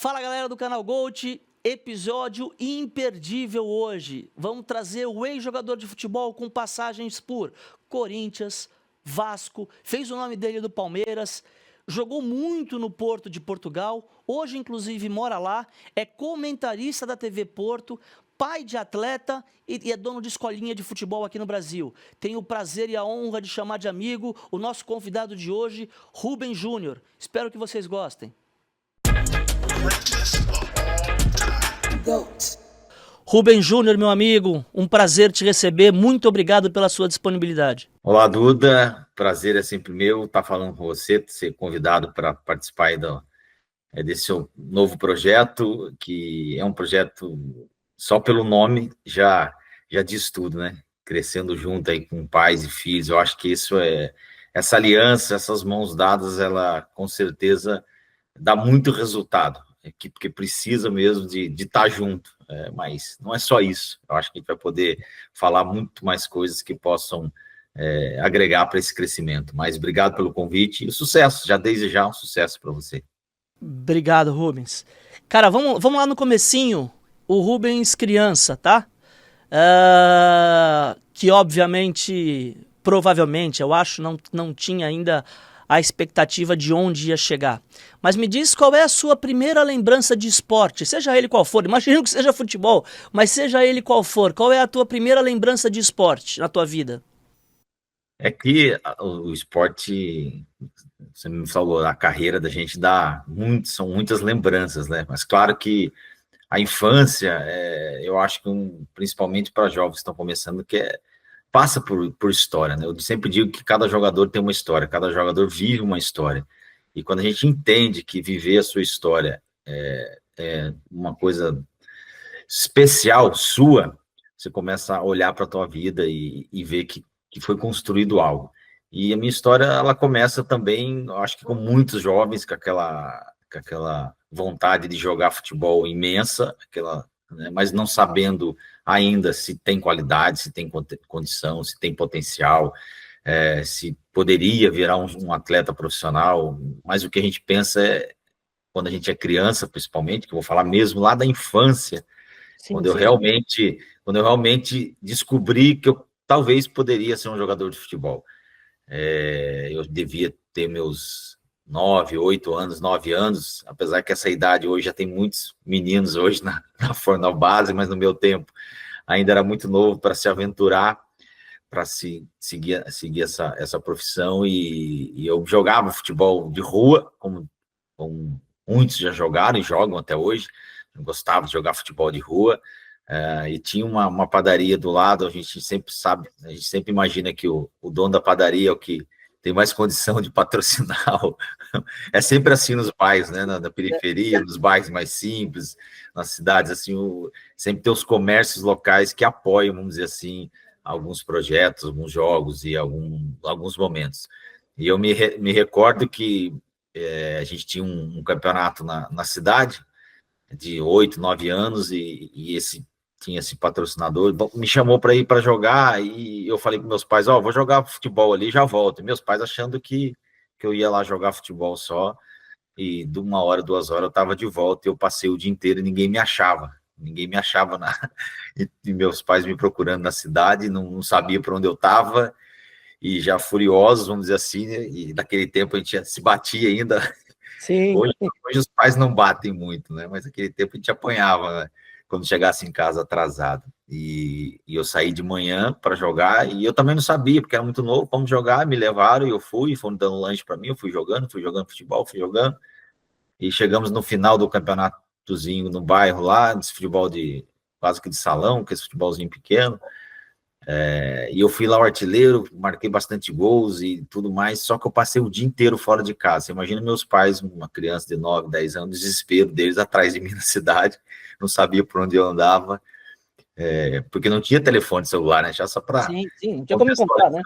Fala galera do canal Gold, episódio imperdível hoje. Vamos trazer o ex-jogador de futebol com passagens por Corinthians, Vasco, fez o nome dele do Palmeiras, jogou muito no Porto de Portugal, hoje inclusive mora lá, é comentarista da TV Porto, pai de atleta e é dono de escolinha de futebol aqui no Brasil. Tenho o prazer e a honra de chamar de amigo o nosso convidado de hoje, Rubem Júnior. Espero que vocês gostem. Rubem Júnior, meu amigo, um prazer te receber, muito obrigado pela sua disponibilidade. Olá, Duda, prazer é sempre meu estar falando com você, ser convidado para participar aí desse seu novo projeto, que é um projeto, só pelo nome, já diz tudo, né? Crescendo junto aí com pais e filhos, eu acho que essa aliança, essas mãos dadas, ela com certeza dá muito resultado, porque precisa mesmo de estar junto, mas não é só isso, eu acho que a gente vai poder falar muito mais coisas que possam agregar para esse crescimento, mas obrigado pelo convite e sucesso, desde já um sucesso para você. Obrigado, Rubens. Cara, vamos lá no comecinho, o Rubens criança, tá? Que obviamente, provavelmente, eu acho, não tinha ainda a expectativa de onde ia chegar. Mas me diz qual é a sua primeira lembrança de esporte, seja ele qual for, imagino que seja futebol, mas seja ele qual for, qual é a tua primeira lembrança de esporte na tua vida? É que o esporte, você me falou, a carreira da gente são muitas lembranças, né? Mas claro que a infância, eu acho que principalmente para jovens que estão começando, passa por história, né? Eu sempre digo que cada jogador tem uma história, cada jogador vive uma história. E quando a gente entende que viver a sua história é uma coisa especial sua, você começa a olhar para a tua vida e ver que foi construído algo. E a minha história, ela começa também, acho que com muitos jovens, com aquela vontade de jogar futebol imensa, né, mas não sabendo ainda se tem qualidade, se tem condição, se tem potencial, se poderia virar um atleta profissional, mas o que a gente pensa quando a gente é criança, principalmente, que eu vou falar mesmo lá da infância, Sim, quando eu realmente descobri que eu talvez poderia ser um jogador de futebol. Eu devia ter meus 9 anos, apesar que essa idade hoje já tem muitos meninos hoje na base, mas no meu tempo ainda era muito novo para se aventurar, para seguir essa profissão, e eu jogava futebol de rua, como muitos já jogaram e jogam até hoje. Eu gostava de jogar futebol de rua, e tinha uma padaria do lado. A gente sempre imagina que o dono da padaria é o que tem mais condição de patrocinar. É sempre assim nos bairros, né? Na periferia, nos bairros mais simples, nas cidades, assim, sempre tem os comércios locais que apoiam, vamos dizer assim, alguns projetos, alguns jogos e alguns momentos. E eu me recordo que a gente tinha um campeonato na cidade de 8, 9 anos, e tinha esse patrocinador, me chamou para ir para jogar, e eu falei com meus pais, vou jogar futebol ali, já volto. E meus pais achando que eu ia lá jogar futebol só, e de 1 hora, 2 horas eu estava de volta, e eu passei o dia inteiro e ninguém me achava e meus pais me procurando na cidade, não sabia para onde eu estava, e já furiosos, vamos dizer assim, né? E naquele tempo a gente se batia ainda. Sim. Hoje os pais não batem muito, né? Mas naquele tempo a gente apanhava, né? Quando chegasse em casa atrasado. E eu saí de manhã para jogar, e eu também não sabia, porque era muito novo, como jogar, me levaram e eu foram dando lanche para mim, eu fui jogando futebol, e chegamos no final do campeonatozinho no bairro lá, desse futebol quase que de salão, que é esse futebolzinho pequeno. E eu fui lá o artilheiro, marquei bastante gols e tudo mais, só que eu passei o dia inteiro fora de casa. Você imagina meus pais, uma criança de 9, 10 anos, desespero deles atrás de mim na cidade, não sabia por onde eu andava, porque não tinha telefone celular, né? Já só para... Sim, não tinha como encontrar, né?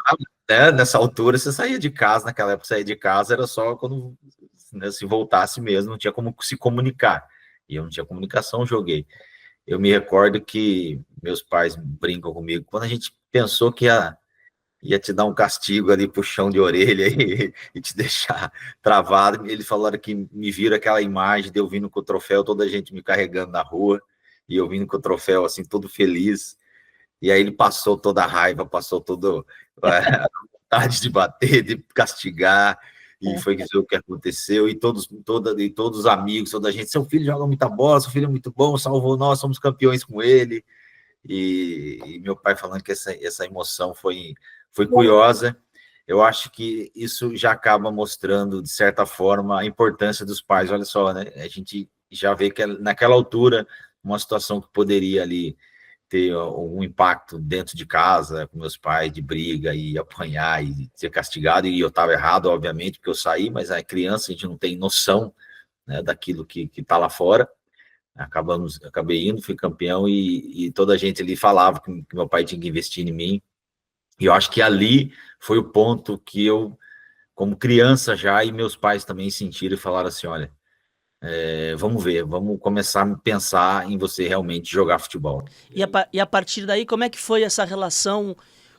Nessa altura, você saía de casa, naquela época sair de casa era só quando, né, se voltasse mesmo, não tinha como se comunicar. E eu não tinha comunicação, joguei. Eu me recordo que meus pais brincam comigo, quando a gente pensou que ia te dar um castigo ali, puxão de orelha e te deixar travado. Eles falaram que me viram aquela imagem de eu vindo com o troféu, toda a gente me carregando na rua, e eu vindo com o troféu, assim, todo feliz. E aí ele passou toda a raiva, passou toda a vontade de bater, de castigar, e foi isso que aconteceu. E todos os amigos, toda a gente, seu filho joga muita bola, seu filho é muito bom, salvou nós, somos campeões com ele. E meu pai falando que essa emoção foi curiosa. Eu acho que isso já acaba mostrando, de certa forma, a importância dos pais. Olha só, né? A gente já vê que naquela altura, uma situação que poderia ali ter um impacto dentro de casa, com meus pais, de briga e apanhar e ser castigado, e eu estava errado, obviamente, porque eu saí, mas a criança, a gente não tem noção, né, daquilo que está lá fora. Acabei indo, fui campeão, e toda a gente ali falava que meu pai tinha que investir em mim, e eu acho que ali foi o ponto que eu, como criança já, e meus pais também sentiram e falaram assim, olha, vamos ver, vamos começar a pensar em você realmente jogar futebol. E a partir daí, como é que foi essa relação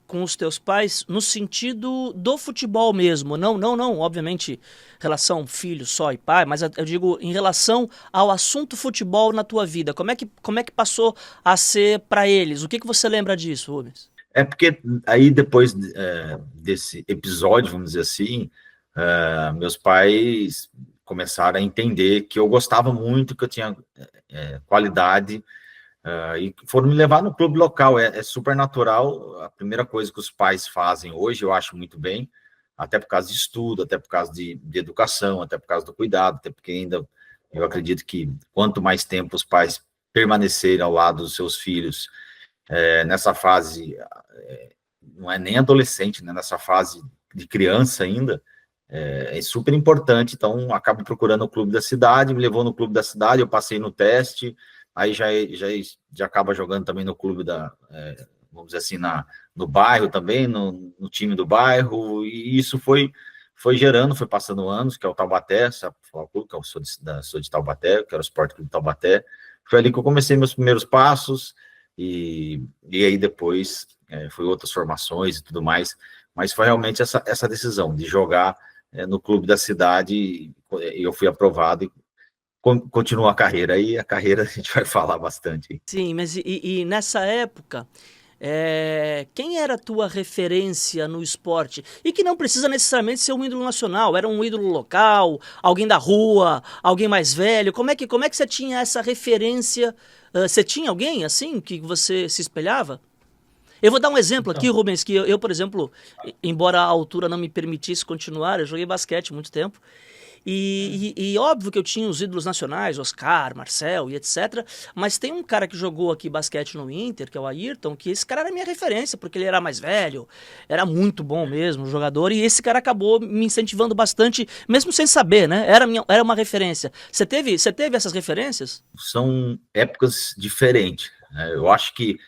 com os teus pais no sentido do futebol mesmo? Não, obviamente, relação filho só e pai, mas eu digo em relação ao assunto futebol na tua vida. Como é que passou a ser para eles? O que você lembra disso, Rubens? É porque aí depois desse episódio, vamos dizer assim, meus pais começaram a entender que eu gostava muito, que eu tinha qualidade, e foram me levar no clube local. É super natural. A primeira coisa que os pais fazem hoje, eu acho muito bem, até por causa de estudo, até por causa de educação, até por causa do cuidado, até porque ainda eu acredito que quanto mais tempo os pais permanecerem ao lado dos seus filhos, nessa fase, não é nem adolescente, né, nessa fase de criança ainda, é super importante. Então, acabo procurando o clube da cidade, me levou no clube da cidade, eu passei no teste, aí já acaba jogando também no clube vamos dizer assim, no bairro também, no time do bairro, e isso foi gerando, foi passando anos, que é o Taubaté, sabe, que eu sou de Taubaté, que era o Sport Clube de Taubaté. Foi ali que eu comecei meus primeiros passos, e aí depois foi outras formações e tudo mais, mas foi realmente essa decisão de jogar no clube da cidade, e eu fui aprovado e continua a carreira. Aí a carreira a gente vai falar bastante. Sim, mas e nessa época, quem era a tua referência no esporte? E que não precisa necessariamente ser um ídolo nacional, era um ídolo local, alguém da rua, alguém mais velho. Como é que você tinha essa referência? Você tinha alguém assim que você se espelhava? Eu vou dar um exemplo aqui, Então, Rubens, que eu, por exemplo, embora a altura não me permitisse continuar, eu joguei basquete muito tempo. E óbvio que eu tinha os ídolos nacionais, Oscar, Marcel e etc. Mas tem um cara que jogou aqui basquete no Inter, que é o Ayrton, que esse cara era minha referência, porque ele era mais velho, era muito bom mesmo, jogador, e esse cara acabou me incentivando bastante, mesmo sem saber, né? Era uma referência. Você teve essas referências? são épocas diferentes, né? Eu acho que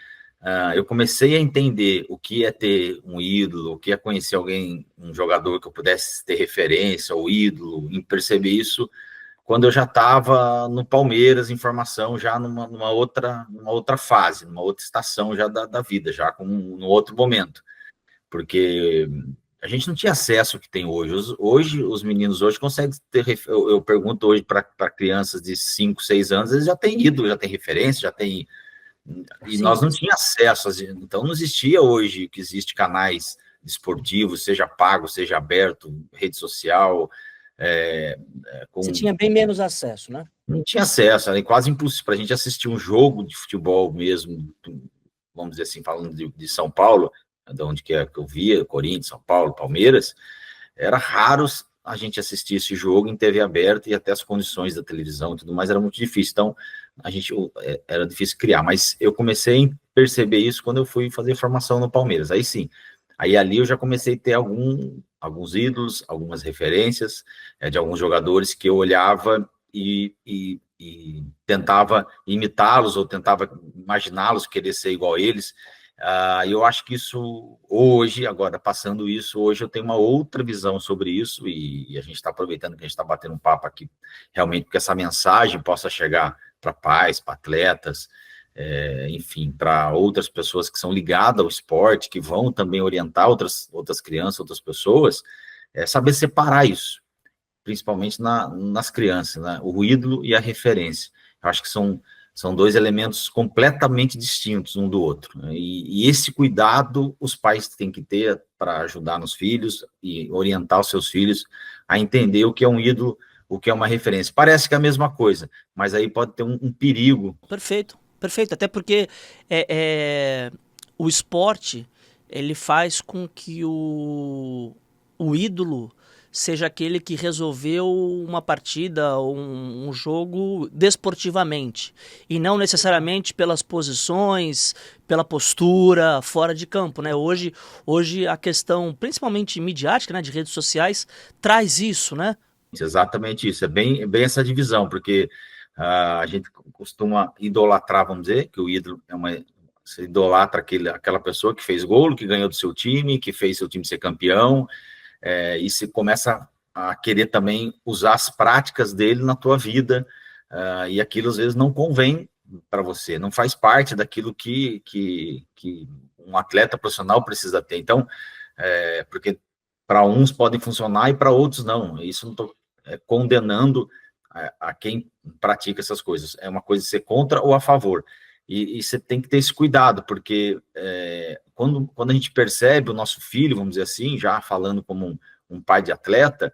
eu comecei a entender o que é ter um ídolo, o que é conhecer alguém, um jogador que eu pudesse ter referência, ou ídolo, em perceber isso quando eu já estava no Palmeiras, em formação, já numa outra fase, numa outra estação já da vida, já num outro momento, porque a gente não tinha acesso ao que tem hoje. Hoje, os meninos hoje conseguem ter. Eu pergunto hoje para crianças de 5, 6 anos, eles já têm ídolo, já têm referência, já têm. E Sim. nós não tínhamos acesso, então não existia hoje que existe canais esportivos, seja pago, seja aberto, rede social, Você com tinha bem menos acesso, né? não tinha acesso, era quase impossível para a gente assistir um jogo de futebol mesmo, vamos dizer assim, falando de São Paulo, de onde que eu via, Corinthians, São Paulo, Palmeiras, era raro a gente assistir esse jogo em TV aberta, e até as condições da televisão e tudo mais era muito difícil. Então, era difícil criar, mas eu comecei a perceber isso quando eu fui fazer formação no Palmeiras. Aí sim, aí ali eu já comecei a ter alguns ídolos, algumas referências de alguns jogadores que eu olhava e tentava imitá-los, ou tentava imaginá-los, querer ser igual a eles. Eu acho que isso hoje, agora passando isso, hoje eu tenho uma outra visão sobre isso, e a gente está aproveitando que a gente está batendo um papo aqui, realmente, que essa mensagem possa chegar para pais, para atletas, enfim, para outras pessoas que são ligadas ao esporte, que vão também orientar outras crianças, outras pessoas, saber separar isso, principalmente nas crianças, né? O ídolo e a referência. Eu acho que são dois elementos completamente distintos um do outro, né? E esse cuidado os pais têm que ter para ajudar nos filhos e orientar os seus filhos a entender o que é um ídolo, o que é uma referência. Parece que é a mesma coisa, mas aí pode ter um perigo. Perfeito, perfeito. Até porque o esporte ele faz com que o ídolo seja aquele que resolveu uma partida ou um jogo desportivamente e não necessariamente pelas posições, pela postura fora de campo, né? Hoje a questão, principalmente midiática, né, de redes sociais, traz isso, né? Exatamente isso, é bem essa divisão, porque a gente costuma idolatrar, vamos dizer, que o ídolo você idolatra aquela pessoa que fez gol, que ganhou do seu time, que fez seu time ser campeão, e você começa a querer também usar as práticas dele na tua vida, e aquilo às vezes não convém para você, não faz parte daquilo que um atleta profissional precisa ter. Então, porque para uns podem funcionar e para outros não. Isso não estou condenando a quem pratica essas coisas. É uma coisa de ser contra ou a favor. E você tem que ter esse cuidado, porque quando a gente percebe o nosso filho, vamos dizer assim, já falando como um pai de atleta,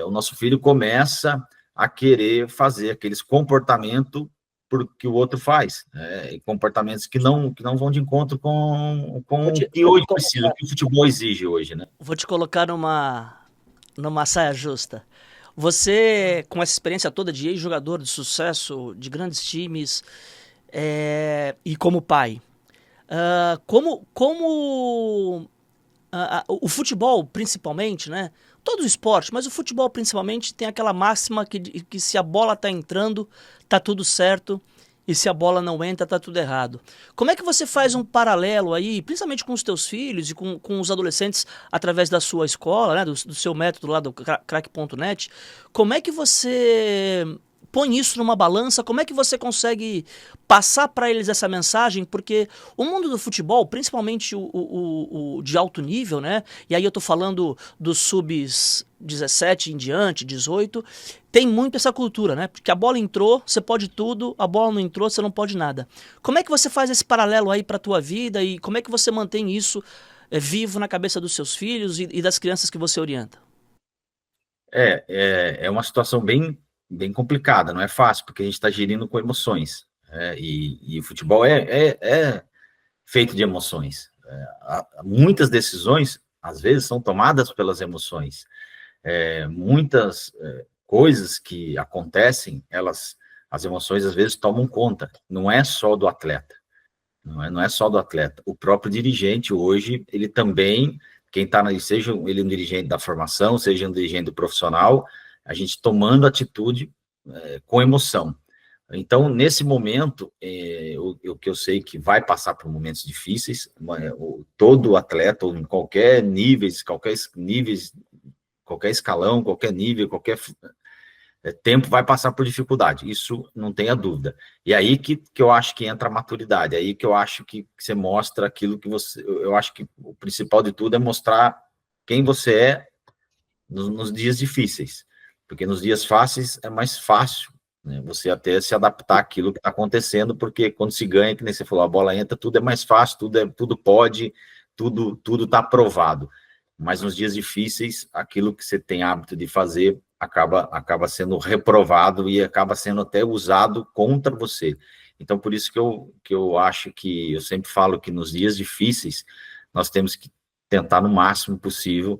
o nosso filho começa a querer fazer aqueles comportamentos porque o outro faz, e comportamentos que não vão de encontro com o que hoje precisa, o que o futebol exige hoje, né? Vou te colocar numa saia justa. Você, com essa experiência toda de ex-jogador de sucesso, de grandes times, e como pai, o futebol, principalmente, né? Todo o esporte, mas o futebol, principalmente, tem aquela máxima que se a bola tá entrando, tá tudo certo, e se a bola não entra, tá tudo errado. Como é que você faz um paralelo aí, principalmente com os teus filhos e com os adolescentes, através da sua escola, né? Do seu método lá do crack.net? Como é que você põe isso numa balança? Como é que você consegue passar para eles essa mensagem? Porque o mundo do futebol, principalmente o de alto nível, né? E aí eu tô falando dos subs 17 em diante, 18, tem muito essa cultura, né? Porque a bola entrou, você pode tudo, a bola não entrou, você não pode nada. Como é que você faz esse paralelo aí para tua vida e como é que você mantém isso vivo na cabeça dos seus filhos e das crianças que você orienta? É uma situação bem complicada, não é fácil, porque a gente está gerindo com emoções, e o futebol é feito de emoções. Muitas decisões, às vezes, são tomadas pelas emoções. Muitas coisas que acontecem, as emoções às vezes tomam conta. Não é só do atleta. Não é só do atleta. O próprio dirigente hoje, ele também, quem está seja ele um dirigente da formação, seja um dirigente profissional, a gente tomando atitude com emoção. Então, nesse momento, o que eu sei que vai passar por momentos difíceis, todo atleta, ou em qualquer níveis, qualquer escalão, qualquer nível, qualquer tempo, vai passar por dificuldade, isso não tenha dúvida. E aí que eu acho que entra a maturidade, aí que eu acho que você mostra aquilo que você... Eu acho que o principal de tudo é mostrar quem você é nos dias difíceis, porque nos dias fáceis é mais fácil, né, você até se adaptar àquilo que está acontecendo, porque quando se ganha, que nem você falou, a bola entra, tudo é mais fácil, tudo pode, tudo está aprovado. Mas nos dias difíceis, aquilo que você tem hábito de fazer acaba sendo reprovado e acaba sendo até usado contra você. Então, por isso que eu acho que, eu sempre falo que nos dias difíceis, nós temos que tentar no máximo possível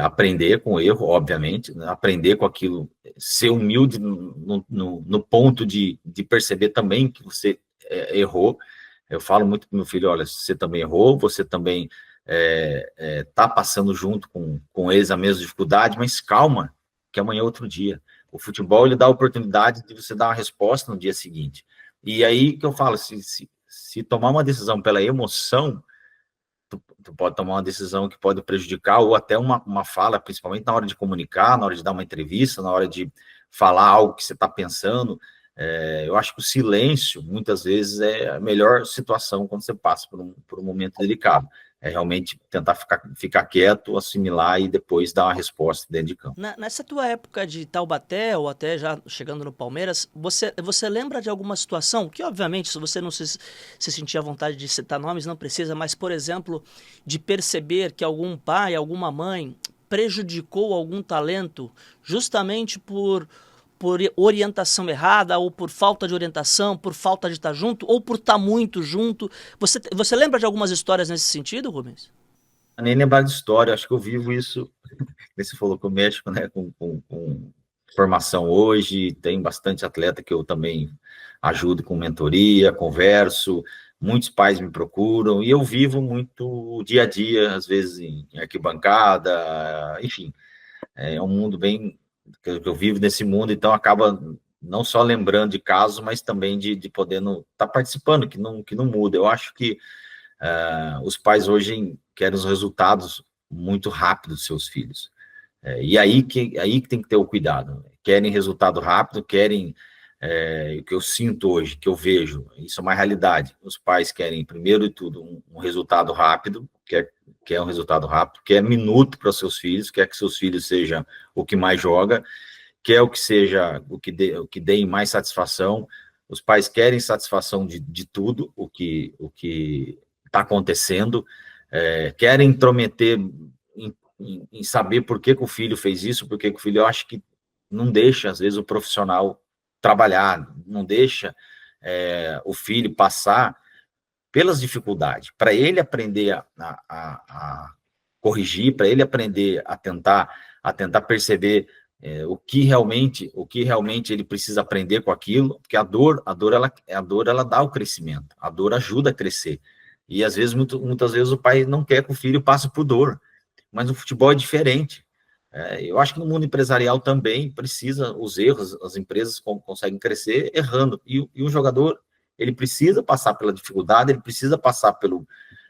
aprender com o erro, obviamente, né? Aprender com aquilo, ser humilde no ponto de perceber também que você errou. Eu falo muito para o meu filho, olha, você também errou, você também está passando junto com eles a mesma dificuldade, mas calma, que amanhã é outro dia. O futebol, ele dá a oportunidade de você dar uma resposta no dia seguinte. E aí que eu falo, se tomar uma decisão pela emoção, tu pode tomar uma decisão que pode prejudicar, ou até uma fala, principalmente na hora de comunicar, na hora de dar uma entrevista, na hora de falar algo que você está pensando, Eu acho que o silêncio, muitas vezes, é a melhor situação quando você passa por um momento delicado. É realmente tentar ficar quieto, assimilar e depois dar uma resposta dentro de campo. Nessa tua época de Taubaté, ou até já chegando no Palmeiras, você lembra de alguma situação que, obviamente, se você não se sentir à vontade de citar nomes, não precisa, mas, por exemplo, de perceber que algum pai, alguma mãe prejudicou algum talento justamente por orientação errada, ou por falta de orientação, por falta de estar junto, ou por estar muito junto. Você lembra de algumas histórias nesse sentido, Rubens? Nem lembrar de história, acho que eu vivo isso. Você falou que o México, né, com formação hoje, tem bastante atleta que eu também ajudo com mentoria, converso, muitos pais me procuram, e eu vivo muito o dia a dia, às vezes em arquibancada, enfim, é um mundo bem, que eu vivo nesse mundo, então acaba não só lembrando de casos, mas também de podendo estar participando, que não muda. Eu acho que os pais hoje querem os resultados muito rápidos dos seus filhos. E aí que tem que ter o cuidado. Querem resultado rápido, querem o que eu sinto hoje, que eu vejo, isso é uma realidade. Os pais querem, primeiro de tudo, um resultado rápido, quer um resultado rápido, quer minuto para os seus filhos, quer que seus filhos sejam o que mais joga, quer o que seja o que dê mais satisfação. Os pais querem satisfação de tudo o que está acontecendo, querem intrometer em saber por que o filho fez isso, por que o filho, eu acho que não deixa, às vezes, o profissional trabalhar, não deixa o filho passar pelas dificuldades, para ele aprender a corrigir, para ele aprender a tentar perceber o que realmente ele precisa aprender com aquilo, porque a dor ela dá o crescimento, a dor ajuda a crescer. E às vezes, muitas vezes, o pai não quer que o filho passe por dor, mas o futebol é diferente. Eu acho que no mundo empresarial também precisa, os erros, as empresas conseguem crescer errando, e o jogador, ele precisa passar pela dificuldade, ele precisa passar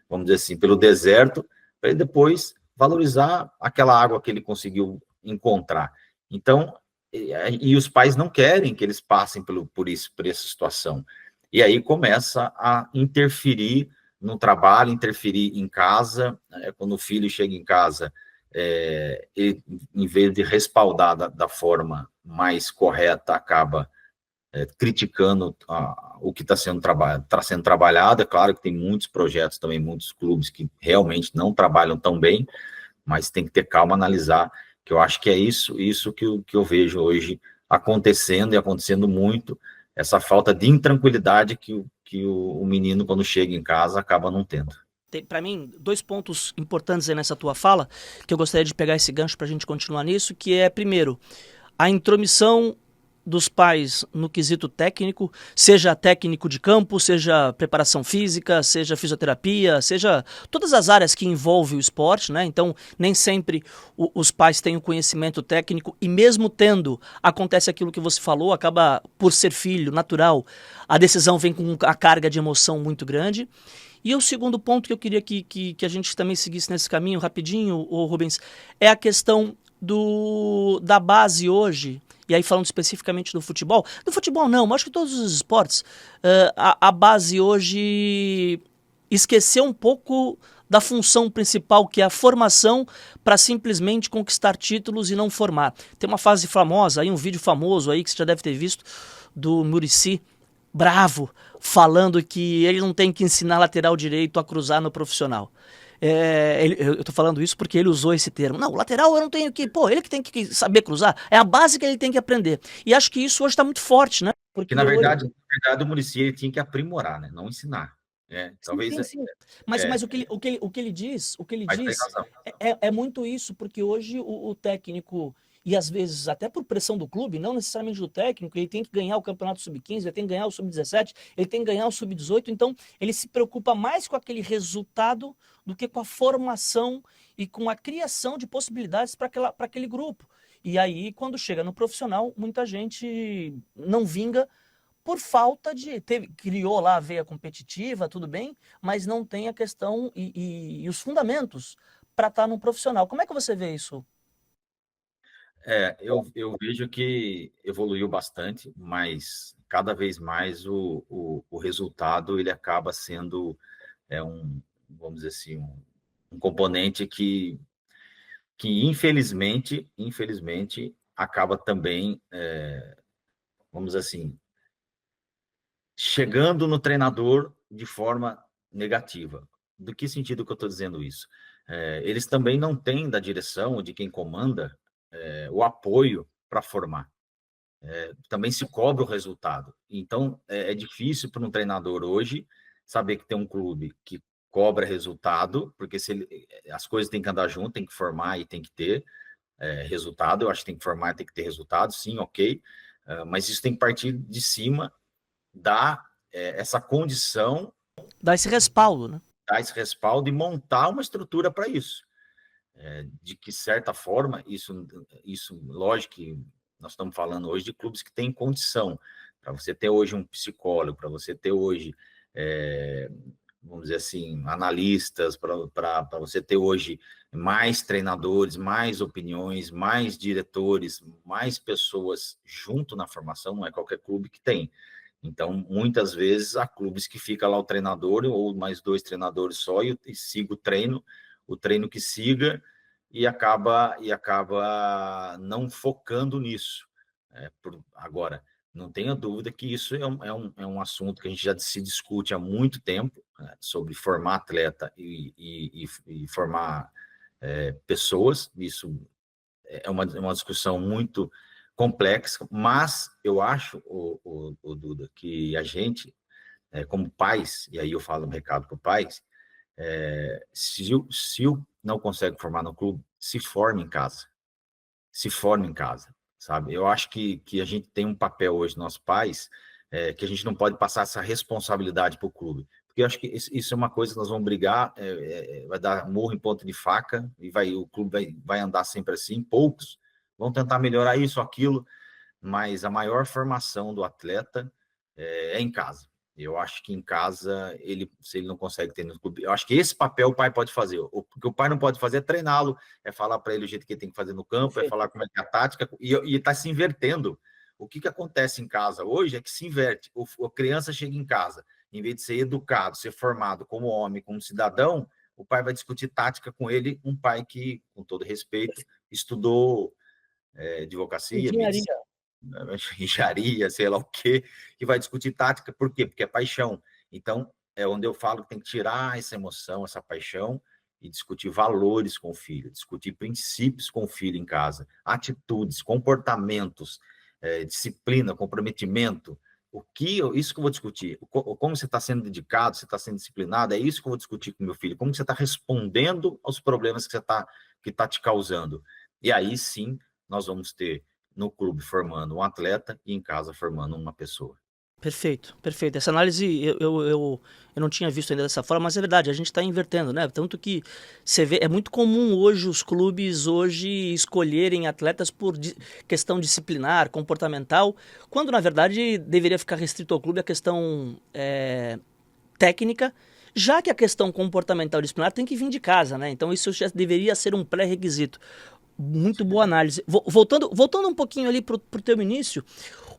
vamos dizer assim, pelo deserto, para ele depois valorizar aquela água que ele conseguiu encontrar. Então, e os pais não querem que eles passem por essa situação. E aí começa a interferir no trabalho, interferir em casa, quando o filho chega em casa, ele, em vez de respaldar da forma mais correta, acaba criticando o que está sendo trabalhado. É claro que tem muitos projetos também, muitos clubes que realmente não trabalham tão bem, mas tem que ter calma, analisar, que eu acho que é isso que eu vejo hoje acontecendo, e acontecendo muito, essa falta de intranquilidade que o menino, quando chega em casa, acaba não tendo. Tem, para mim, dois pontos importantes aí nessa tua fala, que eu gostaria de pegar esse gancho para a gente continuar nisso, que é, primeiro, a intromissão dos pais no quesito técnico, seja técnico de campo, seja preparação física, seja fisioterapia, seja todas as áreas que envolvem o esporte, né? Então, nem sempre os pais têm o conhecimento técnico, e mesmo tendo, acontece aquilo que você falou, acaba por ser filho, natural, a decisão vem com a carga de emoção muito grande. E o segundo ponto que eu queria que a gente também seguisse nesse caminho, rapidinho, Rubens, é a questão da base hoje, e aí falando especificamente do futebol não, mas acho que todos os esportes, a base hoje esqueceu um pouco da função principal, que é a formação, para simplesmente conquistar títulos e não formar. Tem uma frase famosa, aí um vídeo famoso aí que você já deve ter visto, do Muricy, bravo, falando que ele não tem que ensinar lateral direito a cruzar no profissional. Eu tô falando isso porque ele usou esse termo. Não, o lateral eu não tenho que... Pô, ele que tem que saber cruzar. É a base que ele tem que aprender. E acho que isso hoje está muito forte, né? Porque, na verdade, o Muricy, ele tinha que aprimorar, né? Não ensinar. Talvez... Sim. Mas o que ele diz é muito isso, porque hoje o técnico, e às vezes até por pressão do clube, não necessariamente do técnico, ele tem que ganhar o campeonato sub-15, ele tem que ganhar o sub-17, ele tem que ganhar o sub-18, então ele se preocupa mais com aquele resultado do que com a formação e com a criação de possibilidades para aquele grupo. E aí, quando chega no profissional, muita gente não vinga por falta de... criou lá a veia competitiva, tudo bem, mas não tem a questão e os fundamentos para estar no profissional. Como é que você vê isso? Eu vejo que evoluiu bastante, mas cada vez mais o resultado ele acaba sendo vamos dizer assim, um componente que infelizmente acaba também, vamos dizer assim, chegando no treinador de forma negativa. Do que sentido que eu estou dizendo isso? Eles também não têm da direção ou de quem comanda o apoio para formar. Também se cobra o resultado. Então, é difícil para um treinador hoje saber que tem um clube que cobra resultado, porque as coisas têm que andar junto, tem que formar e tem que ter resultado. Eu acho que tem que formar e tem que ter resultado, sim, ok. Mas isso tem que partir de cima, dar essa condição, Dá esse respaldo, né? dar esse respaldo e montar uma estrutura para isso. De que certa forma, isso, lógico que nós estamos falando hoje de clubes que têm condição, para você ter hoje um psicólogo, para você ter hoje, vamos dizer assim, analistas, para você ter hoje mais treinadores, mais opiniões, mais diretores, mais pessoas junto na formação, não é qualquer clube que tem. Então, muitas vezes, há clubes que fica lá o treinador ou mais 2 treinadores só e siga o treino que siga e acaba não focando nisso. Agora, não tenha dúvida que isso é um assunto que a gente já se discute há muito tempo, sobre formar atleta e formar pessoas. Isso é uma discussão muito complexa, mas eu acho, o Duda, que a gente, como pais, e aí eu falo um recado para os pais, se não consegue formar no clube, se forme em casa. Se forme em casa, sabe? Eu acho que a gente tem um papel hoje, nossos pais, que a gente não pode passar essa responsabilidade para o clube. Porque eu acho que isso é uma coisa que nós vamos brigar, vai dar morro em ponta de faca, e o clube vai andar sempre assim. Poucos vão tentar melhorar isso ou aquilo, mas a maior formação do atleta é em casa. Eu acho que em casa, se ele não consegue ter no clube, eu acho que esse papel o pai pode fazer. O que o pai não pode fazer é treiná-lo, é falar para ele o jeito que ele tem que fazer no campo, é falar como é que é a tática, e está se invertendo. O que acontece em casa hoje é que se inverte. A criança chega em casa, em vez de ser educado, ser formado como homem, como cidadão, o pai vai discutir tática com ele, um pai que, com todo respeito, estudou advocacia, medicina, engenharia, sei lá o quê, que vai discutir tática. Por quê? Porque é paixão. Então, é onde eu falo que tem que tirar essa emoção, essa paixão, e discutir valores com o filho, discutir princípios com o filho em casa, atitudes, comportamentos, disciplina, comprometimento. Isso que eu vou discutir. Como você está sendo dedicado, você está sendo disciplinado, é isso que eu vou discutir com meu filho. Como você está respondendo aos problemas que tá te causando. E aí sim, nós vamos ter no clube formando um atleta e em casa formando uma pessoa. Perfeito, perfeito. Essa análise eu não tinha visto ainda dessa forma, mas é verdade, a gente está invertendo, né? Tanto que você vê, é muito comum hoje os clubes escolherem atletas por questão disciplinar, comportamental, quando na verdade deveria ficar restrito ao clube a questão técnica, já que a questão comportamental e disciplinar tem que vir de casa, né? Então isso já deveria ser um pré-requisito. Muito boa análise. Voltando um pouquinho ali pro teu início,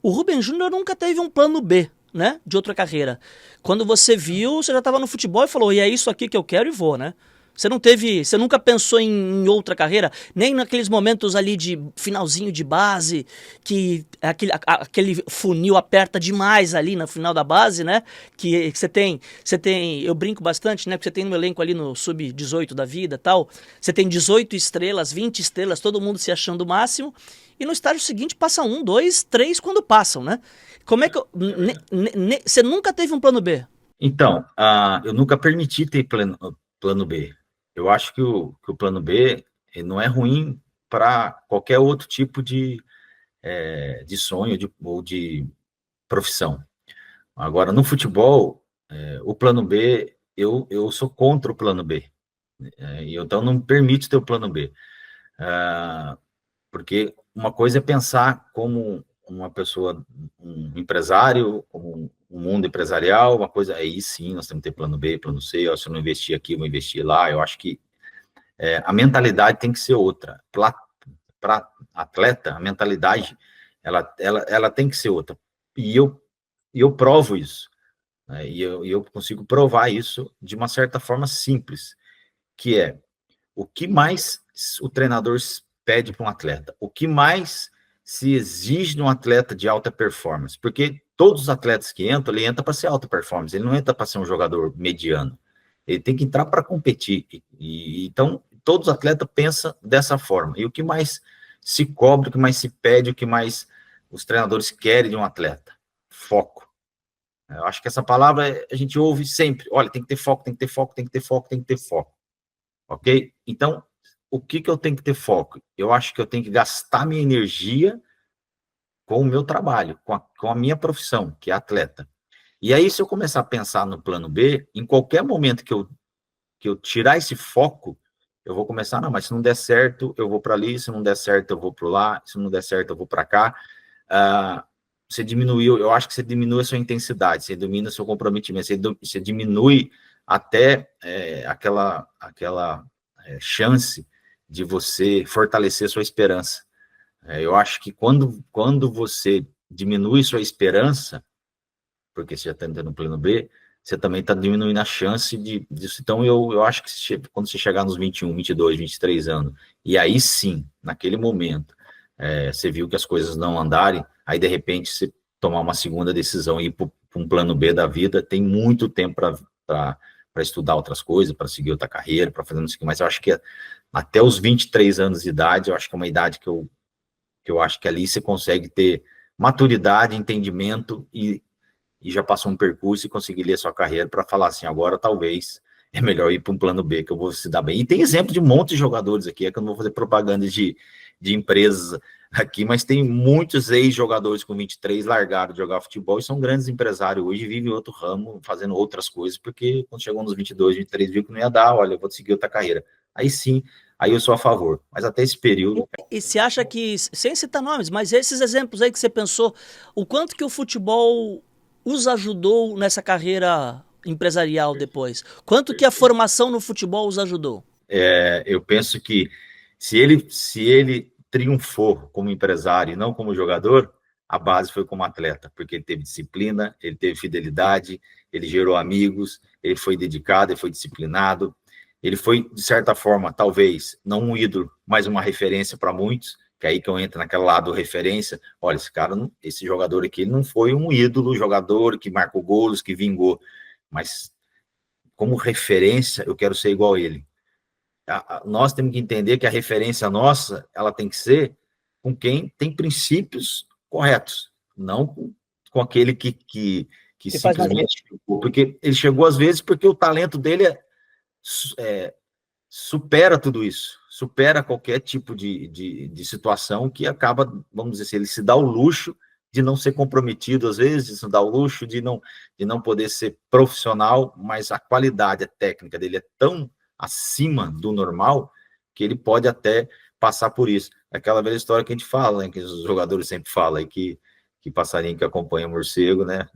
o Rubens Júnior nunca teve um plano B, né, de outra carreira. Quando você viu, você já estava no futebol e falou, e é isso aqui que eu quero e vou, né? Você nunca pensou em outra carreira, nem naqueles momentos ali de finalzinho de base, que aquele funil aperta demais ali no final da base, né? Que você tem, eu brinco bastante, né? Porque você tem um elenco ali no sub-18 da vida, tal. Você tem 18 estrelas, 20 estrelas, todo mundo se achando o máximo. E no estágio seguinte passa 1, 2, 3 quando passam, né? Como é que você nunca teve um plano B? Então, eu nunca permiti ter plano B. Eu acho que o plano B não é ruim para qualquer outro tipo de sonho ou de profissão. Agora, no futebol, o plano B, eu sou contra o plano B. Então, não me permite ter o plano B. Porque uma coisa é pensar como uma pessoa, um empresário, como um mundo empresarial, uma coisa, aí sim, nós temos que ter plano B, plano C, se eu não investir aqui, eu vou investir lá. Eu acho que a mentalidade tem que ser outra. Para atleta, a mentalidade ela tem que ser outra. E eu eu provo isso, né? E eu consigo provar isso de uma certa forma simples, que é o que mais o treinador pede para um atleta, o que mais se exige de um atleta de alta performance, porque todos os atletas que entram, ele entra para ser alta performance, ele não entra para ser um jogador mediano, ele tem que entrar para competir, então todos os atletas pensam dessa forma, e o que mais se cobra, o que mais se pede, o que mais os treinadores querem de um atleta? Foco. Eu acho que essa palavra a gente ouve sempre, olha, tem que ter foco, tem que ter foco, tem que ter foco, tem que ter foco. Ok? Então, o que eu tenho que ter foco? Eu acho que eu tenho que gastar minha energia com o meu trabalho, com a minha profissão, que é atleta. E aí, se eu começar a pensar no plano B, em qualquer momento que eu tirar esse foco, eu vou começar, não, mas se não der certo, eu vou para ali, se não der certo, eu vou para lá, se não der certo, eu vou para cá. Você diminuiu, eu acho que você diminui a sua intensidade, você diminui o seu comprometimento, você diminui até aquela chance de você fortalecer sua esperança. Eu acho que quando você diminui sua esperança, porque você já está entrando no plano B, você também está diminuindo a chance disso. Então, eu acho que quando você chegar nos 21, 22, 23 anos, e aí sim, naquele momento, você viu que as coisas não andarem, aí de repente você tomar uma segunda decisão e ir para um plano B da vida, tem muito tempo para estudar outras coisas, para seguir outra carreira, para fazer não sei o que, mas eu acho que até os 23 anos de idade, eu acho que é uma idade que eu acho que ali você consegue ter maturidade, entendimento e já passou um percurso e conseguir ler a sua carreira para falar assim, agora talvez é melhor ir para um plano B, que eu vou se dar bem. E tem exemplo de um monte de jogadores aqui, que eu não vou fazer propaganda de empresas aqui, mas tem muitos ex-jogadores com 23 largaram de jogar futebol e são grandes empresários hoje, vivem em outro ramo, fazendo outras coisas, porque quando chegou nos 22, 23, viu que não ia dar, olha, eu vou seguir outra carreira. Aí sim, aí eu sou a favor. Mas até esse período... E se acha que, sem citar nomes, mas esses exemplos aí que você pensou, o quanto que o futebol os ajudou nessa carreira empresarial depois? Quanto que a formação no futebol os ajudou? Eu penso que se ele triunfou como empresário e não como jogador, a base foi como atleta, porque ele teve disciplina, ele teve fidelidade, ele gerou amigos, ele foi dedicado, ele foi disciplinado, ele foi, de certa forma, talvez, não um ídolo, mas uma referência para muitos, que é aí que eu entro naquele lado referência, olha, esse jogador aqui, ele não foi um ídolo, jogador que marcou gols, que vingou, mas como referência, eu quero ser igual a ele. Nós temos que entender que a referência nossa, ela tem que ser com quem tem princípios corretos, não com aquele que simplesmente chegou, porque ele chegou às vezes porque o talento dele supera tudo isso, supera qualquer tipo de situação que acaba, vamos dizer assim, ele se dá o luxo de não ser comprometido, às vezes, se dá o luxo de não poder ser profissional, mas a qualidade técnica dele é tão acima do normal que ele pode até passar por isso. Aquela velha história que a gente fala, né, que os jogadores sempre falam, aí, que passarinho que acompanha morcego, né,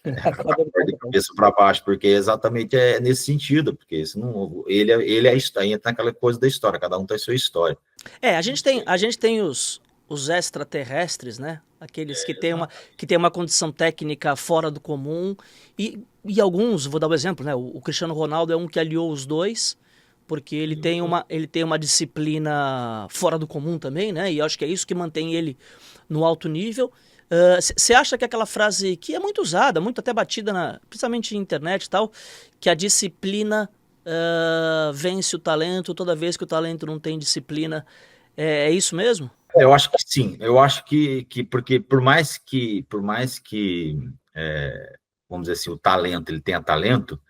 de cabeça para baixo, porque exatamente nesse sentido, porque senão ele entra naquela coisa da história, cada um tem a sua história. A gente tem os extraterrestres, né? Aqueles que têm uma condição técnica fora do comum, e alguns, vou dar um exemplo, né? O Cristiano Ronaldo é um que aliou os dois, porque ele tem uma disciplina fora do comum também, né? E eu acho que é isso que mantém ele no alto nível. Você acha que aquela frase que é muito usada, muito até batida, principalmente na internet e tal, que a disciplina vence o talento toda vez que o talento não tem disciplina, é isso mesmo? Eu acho que sim, eu acho que porque por mais que vamos dizer assim, o talento, ele tenha talento,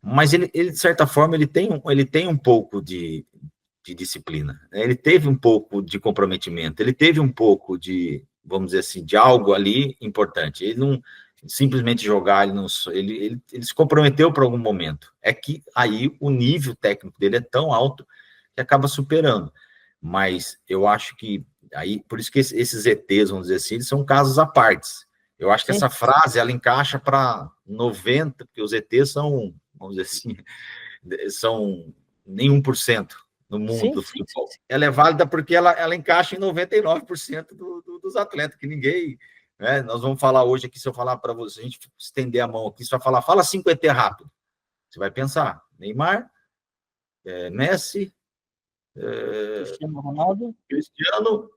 mas ele de certa forma, ele tem um pouco de disciplina, né? Ele teve um pouco de comprometimento, ele teve um pouco de, vamos dizer assim, de algo ali importante. Ele não simplesmente jogar, ele se comprometeu por algum momento. É que aí o nível técnico dele é tão alto que acaba superando. Mas eu acho que aí, por isso que esses ETs, vamos dizer assim, eles são casos à parte. Eu acho que essa frase, ela encaixa para 90%, porque os ETs são, vamos dizer assim, são nem 1% no mundo do futebol. Ela é válida porque ela encaixa em 99% dos atletas, que ninguém né? Nós vamos falar hoje aqui, se eu falar para você, a gente estender a mão aqui, você vai falar, fala 5 ET rápido. Você vai pensar, Neymar, Messi, Cristiano Ronaldo. Cristiano,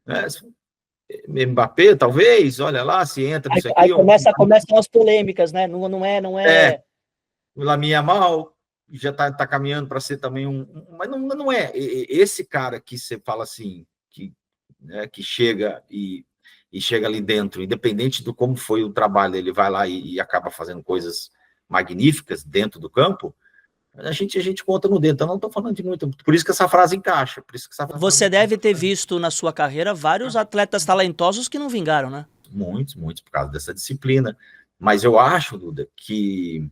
né? Mbappé, talvez, olha lá, se entra nisso aqui. Aí começam as polêmicas, né? Não é... O Lamine Yamal já tá caminhando para ser também mas não é. Esse cara que você fala assim, que chega e chega ali dentro, independente do como foi o trabalho, ele vai lá e acaba fazendo coisas magníficas dentro do campo, a gente conta no dedo. Então, não estou falando de muito. Por isso que essa frase encaixa. Por isso que essa frase Você deve ter visto na sua carreira vários atletas talentosos que não vingaram, né? Muitos, por causa dessa disciplina. Mas eu acho, Duda, que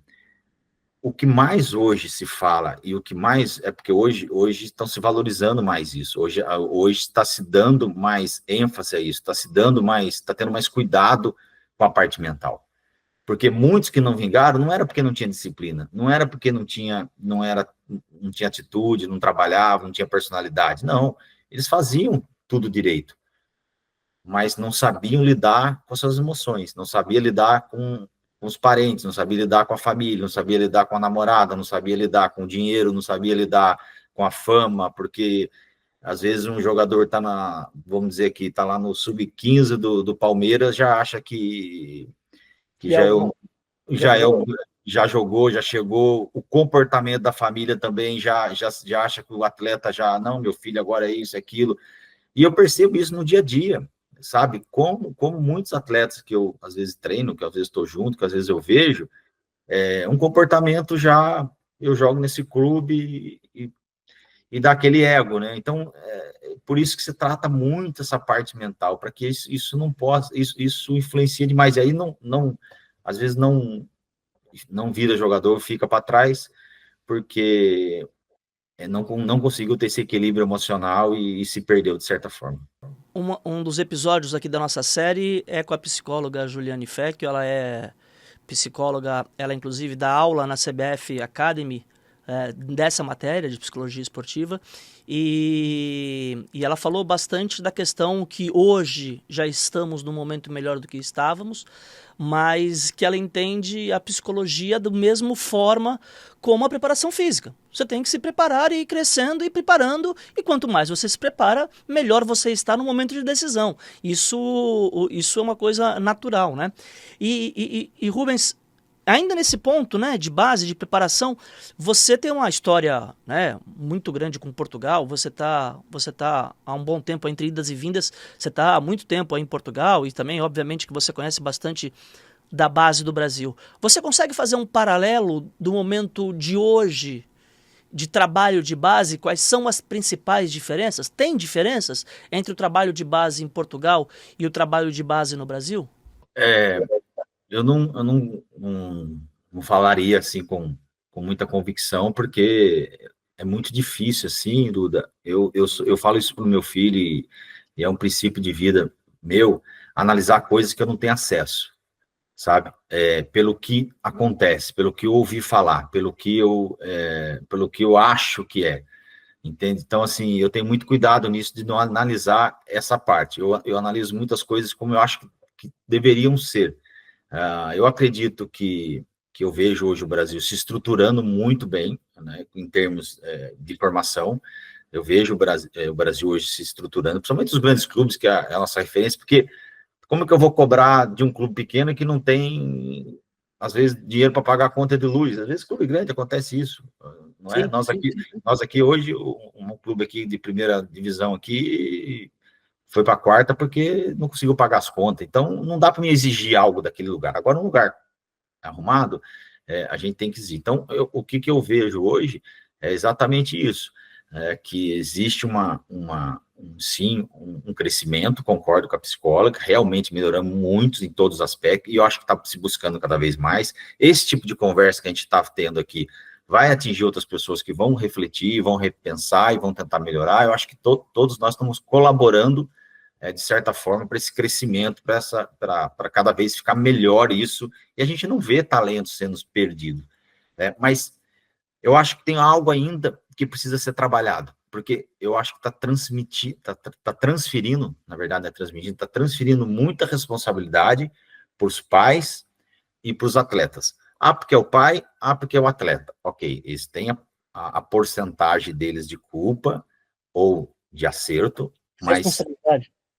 o que mais hoje se fala, e o que mais é porque hoje estão se valorizando mais isso, hoje está se dando mais ênfase a isso, está tendo mais cuidado com a parte mental. Porque muitos que não vingaram não era porque não tinha disciplina, não era porque não tinha atitude, não trabalhava, não tinha personalidade, não. Eles faziam tudo direito, mas não sabiam lidar com as suas emoções, não sabia lidar com os parentes, não sabia lidar com a família, não sabia lidar com a namorada, não sabia lidar com o dinheiro, não sabia lidar com a fama, porque às vezes um jogador vamos dizer que está lá no sub-15 do Palmeiras, já acha que já jogou, já chegou, o comportamento da família também já acha que o atleta não, meu filho agora é isso, é aquilo, e eu percebo isso no dia a dia, sabe, como muitos atletas que eu às vezes treino, que às vezes estou junto, que às vezes eu vejo, um comportamento eu jogo nesse clube e dá aquele ego, né? Então, por isso que se trata muito essa parte mental, para que isso não possa, isso influencia demais, e aí às vezes não vira jogador, fica para trás, porque não conseguiu ter esse equilíbrio emocional e se perdeu de certa forma. Um dos episódios aqui da nossa série é com a psicóloga Juliane Fecchio. Ela é psicóloga, ela inclusive dá aula na CBF Academy dessa matéria de psicologia esportiva, e ela falou bastante da questão que hoje já estamos num momento melhor do que estávamos, mas que ela entende a psicologia da mesma forma como a preparação física. Você tem que se preparar e ir crescendo e preparando, e quanto mais você se prepara, melhor você está no momento de decisão. Isso é uma coisa natural, né? E Rubens, ainda nesse ponto, né, de base, de preparação, você tem uma história, né, muito grande com Portugal, você tá há um bom tempo entre idas e vindas, você está há muito tempo aí em Portugal, e também, obviamente, que você conhece bastante da base do Brasil. Você consegue fazer um paralelo do momento de hoje, de trabalho de base? Quais são as principais diferenças? Tem diferenças entre o trabalho de base em Portugal e o trabalho de base no Brasil? Eu não falaria assim com muita convicção, porque é muito difícil, assim, Duda. Eu falo isso para o meu filho, e é um princípio de vida meu, analisar coisas que eu não tenho acesso, sabe? Pelo que acontece, pelo que eu ouvi falar, pelo que eu acho que entende? Então, assim, eu tenho muito cuidado nisso de não analisar essa parte. Eu analiso muitas coisas como eu acho que deveriam ser. Eu acredito que eu vejo hoje o Brasil se estruturando muito bem, né, em termos de formação. Eu vejo o Brasil hoje se estruturando, principalmente os grandes clubes, que é a nossa referência, porque como que eu vou cobrar de um clube pequeno que não tem, às vezes, dinheiro para pagar a conta de luz? Às vezes, clube grande acontece isso, não é? Nós aqui hoje, um clube aqui de primeira divisão aqui foi para a quarta porque não conseguiu pagar as contas. Então, não dá para me exigir algo daquele lugar. Agora, um lugar arrumado, a gente tem que exigir. Então, o que eu vejo hoje é exatamente isso, que existe sim, um crescimento, concordo com a psicóloga, realmente melhoramos muito em todos os aspectos, e eu acho que está se buscando cada vez mais. Esse tipo de conversa que a gente está tendo aqui vai atingir outras pessoas que vão refletir, vão repensar e vão tentar melhorar. Eu acho que todos nós estamos colaborando de certa forma, para esse crescimento, para cada vez ficar melhor isso, e a gente não vê talento sendo perdido, né? Mas eu acho que tem algo ainda que precisa ser trabalhado, porque eu acho que está transferindo, na verdade, está transferindo muita responsabilidade para os pais e para os atletas. Porque é o pai, porque é o atleta. Ok, eles têm a porcentagem deles de culpa ou de acerto, mas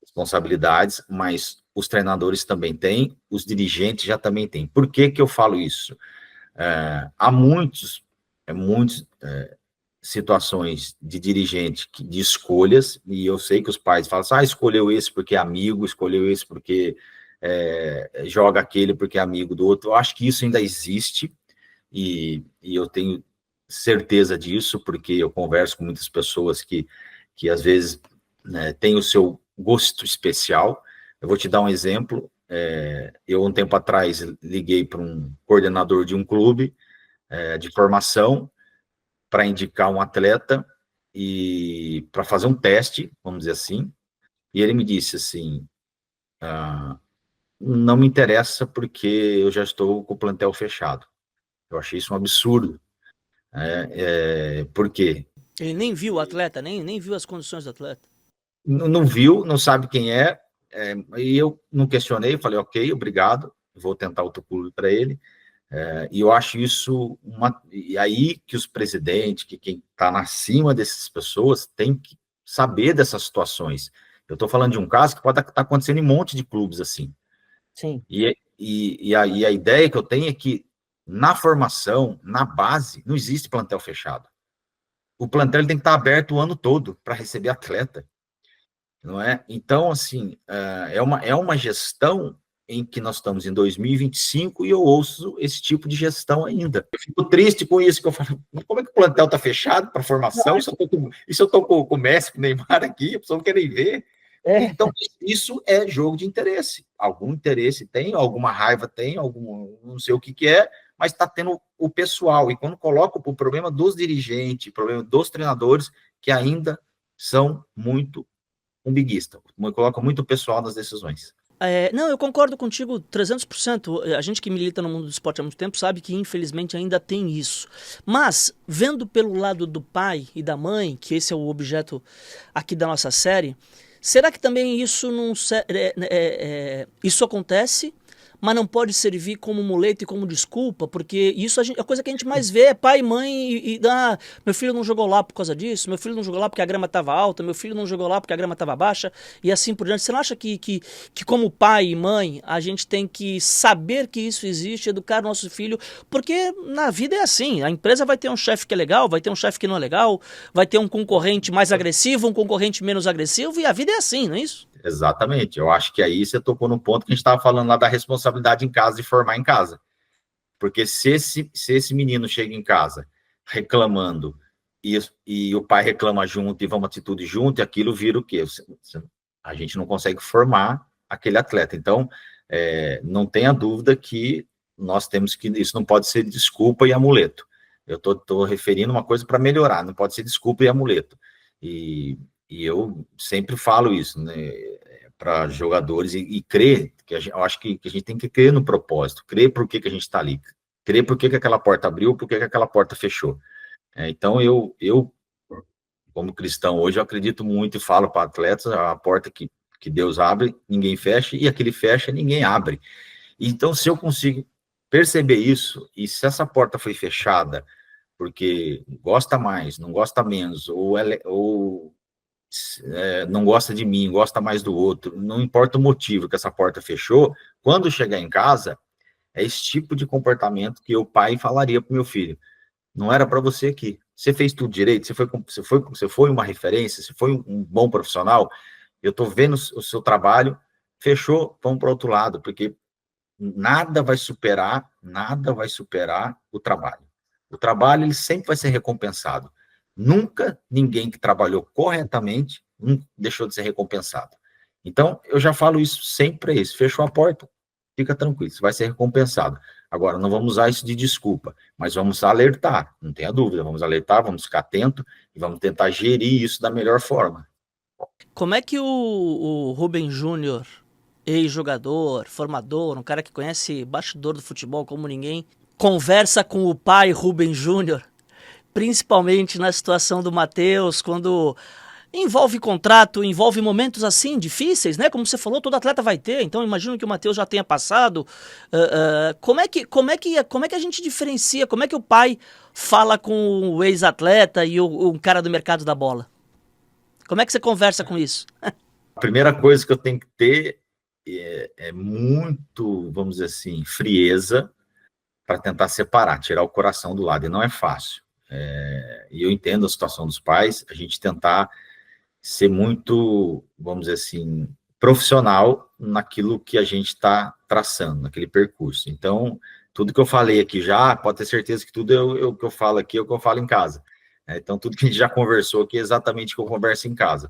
responsabilidades, mas os treinadores também têm, os dirigentes já também têm. Por que eu falo isso? Há muitas situações de dirigente, de escolhas, e eu sei que os pais falam assim, escolheu esse porque é amigo, escolheu esse porque joga aquele porque é amigo do outro. Eu acho que isso ainda existe, e eu tenho certeza disso, porque eu converso com muitas pessoas que às vezes, né, têm o seu gosto especial. Eu vou te dar um exemplo. Eu, um tempo atrás, liguei para um coordenador de um clube de formação para indicar um atleta e para fazer um teste, vamos dizer assim, e ele me disse assim, não me interessa porque eu já estou com o plantel fechado. Eu achei isso um absurdo. Por quê? Ele nem viu o atleta, nem viu as condições do atleta. Não viu, não sabe quem e eu não questionei, falei, ok, obrigado, vou tentar outro clube para ele. E eu acho isso e aí que os presidentes, que quem está acima dessas pessoas, tem que saber dessas situações. Eu estou falando de um caso que pode estar acontecendo em um monte de clubes assim. Sim. E a ideia que eu tenho é que na formação, na base, não existe plantel fechado. O plantel tem que estar aberto o ano todo para receber atleta, não é? Então, assim, é uma gestão em que nós estamos em 2025 e eu ouço esse tipo de gestão ainda. Eu fico triste com isso, que eu falo, como é que o plantel está fechado para formação? E se eu estou com o Messi, com o Neymar aqui, a pessoa não quer nem ver. Então, isso é jogo de interesse. Algum interesse tem, alguma raiva tem, não sei o que é, mas está tendo o pessoal. E quando coloca o problema dos dirigentes, o problema dos treinadores, que ainda são muito umbiguistas, colocam muito pessoal nas decisões. Não, eu concordo contigo 300%. A gente que milita no mundo do esporte há muito tempo sabe que, infelizmente, ainda tem isso. Mas, vendo pelo lado do pai e da mãe, que esse é o objeto aqui da nossa série, será que também isso não isso acontece, mas não pode servir como muleta e como desculpa? Porque isso a coisa que a gente mais vê é pai e mãe meu filho não jogou lá por causa disso, meu filho não jogou lá porque a grama estava alta, meu filho não jogou lá porque a grama estava baixa, e assim por diante. Você não acha que como pai e mãe, a gente tem que saber que isso existe, educar nosso filho? Porque na vida é assim, a empresa vai ter um chefe que é legal, vai ter um chefe que não é legal, vai ter um concorrente mais agressivo, um concorrente menos agressivo, e a vida é assim, não é isso? Exatamente. Eu acho que aí você tocou no ponto que a gente estava falando lá da responsabilidade em casa, de formar em casa. Porque se esse menino chega em casa reclamando e o pai reclama junto e vamos atitude junto, e aquilo vira o quê? A gente não consegue formar aquele atleta. Então, não tenha dúvida que nós temos que... Isso não pode ser desculpa e amuleto. Eu estou referindo uma coisa para melhorar, não pode ser desculpa e amuleto. E eu sempre falo isso, né, para jogadores e crer, eu acho que a gente tem que crer no propósito, crer por que a gente está ali, crer por que aquela porta abriu, por que aquela porta fechou. Então, eu, como cristão hoje, eu acredito muito e falo para atletas, a porta que Deus abre, ninguém fecha, e aquele fecha, ninguém abre. Então, se eu consigo perceber isso, e se essa porta foi fechada porque gosta mais, não gosta menos, ou não gosta de mim, gosta mais do outro, não importa o motivo que essa porta fechou, quando chegar em casa, é esse tipo de comportamento que o pai falaria para o meu filho. Não era para você aqui. Você fez tudo direito, você foi uma referência, você foi um bom profissional, eu estou vendo o seu trabalho, fechou, vamos para o outro lado, porque nada vai superar o trabalho. O trabalho, ele sempre vai ser recompensado. Nunca ninguém que trabalhou corretamente deixou de ser recompensado. Então, eu já falo isso sempre, fechou a porta, fica tranquilo, você vai ser recompensado. Agora, não vamos usar isso de desculpa, mas vamos alertar, não tenha dúvida, vamos alertar, vamos ficar atento e vamos tentar gerir isso da melhor forma. Como é que o Rubem Júnior, ex-jogador, formador, um cara que conhece bastidor do futebol como ninguém, conversa com o pai Rubem Júnior principalmente na situação do Matheus, quando envolve contrato, envolve momentos assim difíceis, né? Como você falou, todo atleta vai ter. Então imagino que o Matheus já tenha passado. Como é que a gente diferencia? Como é que o pai fala com o ex-atleta e o cara do mercado da bola? Como é que você conversa com isso? A primeira coisa que eu tenho que ter é muito, vamos dizer assim, frieza para tentar separar, tirar o coração do lado, e não é fácil. E eu entendo a situação dos pais, a gente tentar ser muito, vamos dizer assim, profissional naquilo que a gente está traçando, naquele percurso. Então, tudo que eu falei aqui já, pode ter certeza que tudo o que eu falo aqui é o que eu falo em casa. Então, tudo que a gente já conversou aqui é exatamente o que eu converso em casa.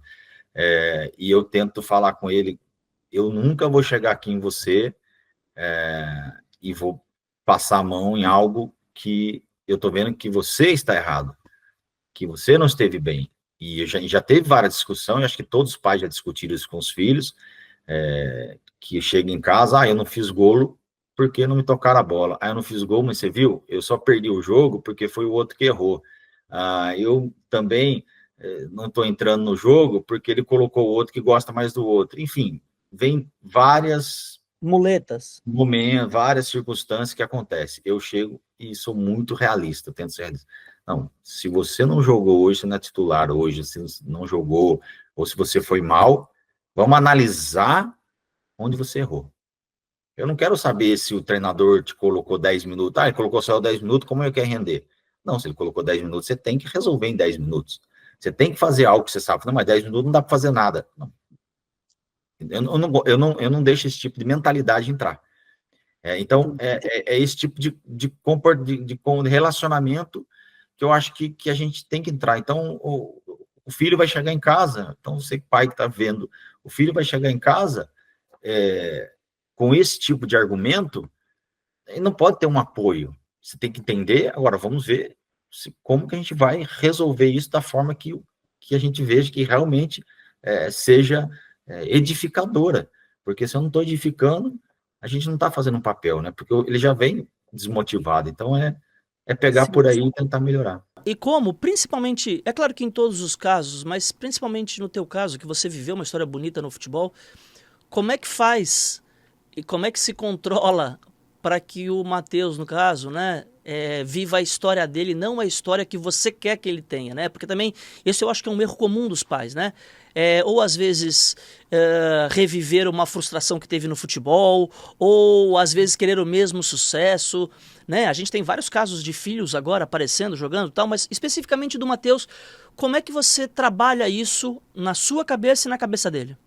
E eu tento falar com ele, eu nunca vou chegar aqui em você e vou passar a mão em algo que eu estou vendo que você está errado, que você não esteve bem. E já teve várias discussões, acho que todos os pais já discutiram isso com os filhos, que chega em casa, eu não fiz golo porque não me tocaram a bola. Eu não fiz gol, mas você viu? Eu só perdi o jogo porque foi o outro que errou. Eu também não estou entrando no jogo porque ele colocou o outro que gosta mais do outro. Enfim, vem várias Muletas. momentos, várias circunstâncias que acontecem. Eu chego e sou muito realista, tento ser realista. Não, se você não jogou hoje, você não é titular hoje, se não jogou, ou se você foi mal, vamos analisar onde você errou. Eu não quero saber se o treinador te colocou 10 minutos. Ele colocou só 10 minutos, como eu quero render? Não, se ele colocou 10 minutos, você tem que resolver em 10 minutos. Você tem que fazer algo que você sabe. Não, mas 10 minutos não dá para fazer nada. Não. Eu não deixo esse tipo de mentalidade entrar. Então, é esse tipo de relacionamento que eu acho que a gente tem que entrar. Então, o filho vai chegar em casa, então você, pai que está vendo, o filho vai chegar em casa com esse tipo de argumento, ele não pode ter um apoio. Você tem que entender, agora vamos ver como que a gente vai resolver isso da forma que a gente veja que realmente seja edificadora. Porque se eu não estou edificando, a gente não está fazendo um papel, né? Porque ele já vem desmotivado. Então, pegar por aí e tentar melhorar. E como, principalmente, é claro que em todos os casos, mas principalmente no teu caso, que você viveu uma história bonita no futebol, como é que faz e como é que se controla para que o Matheus, no caso, né, viva a história dele, não a história que você quer que ele tenha, né? Porque também, esse eu acho que é um erro comum dos pais, né? Ou às vezes reviver uma frustração que teve no futebol, ou às vezes querer o mesmo sucesso, né? A gente tem vários casos de filhos agora aparecendo, jogando e tal, mas especificamente do Matheus, como é que você trabalha isso na sua cabeça e na cabeça dele?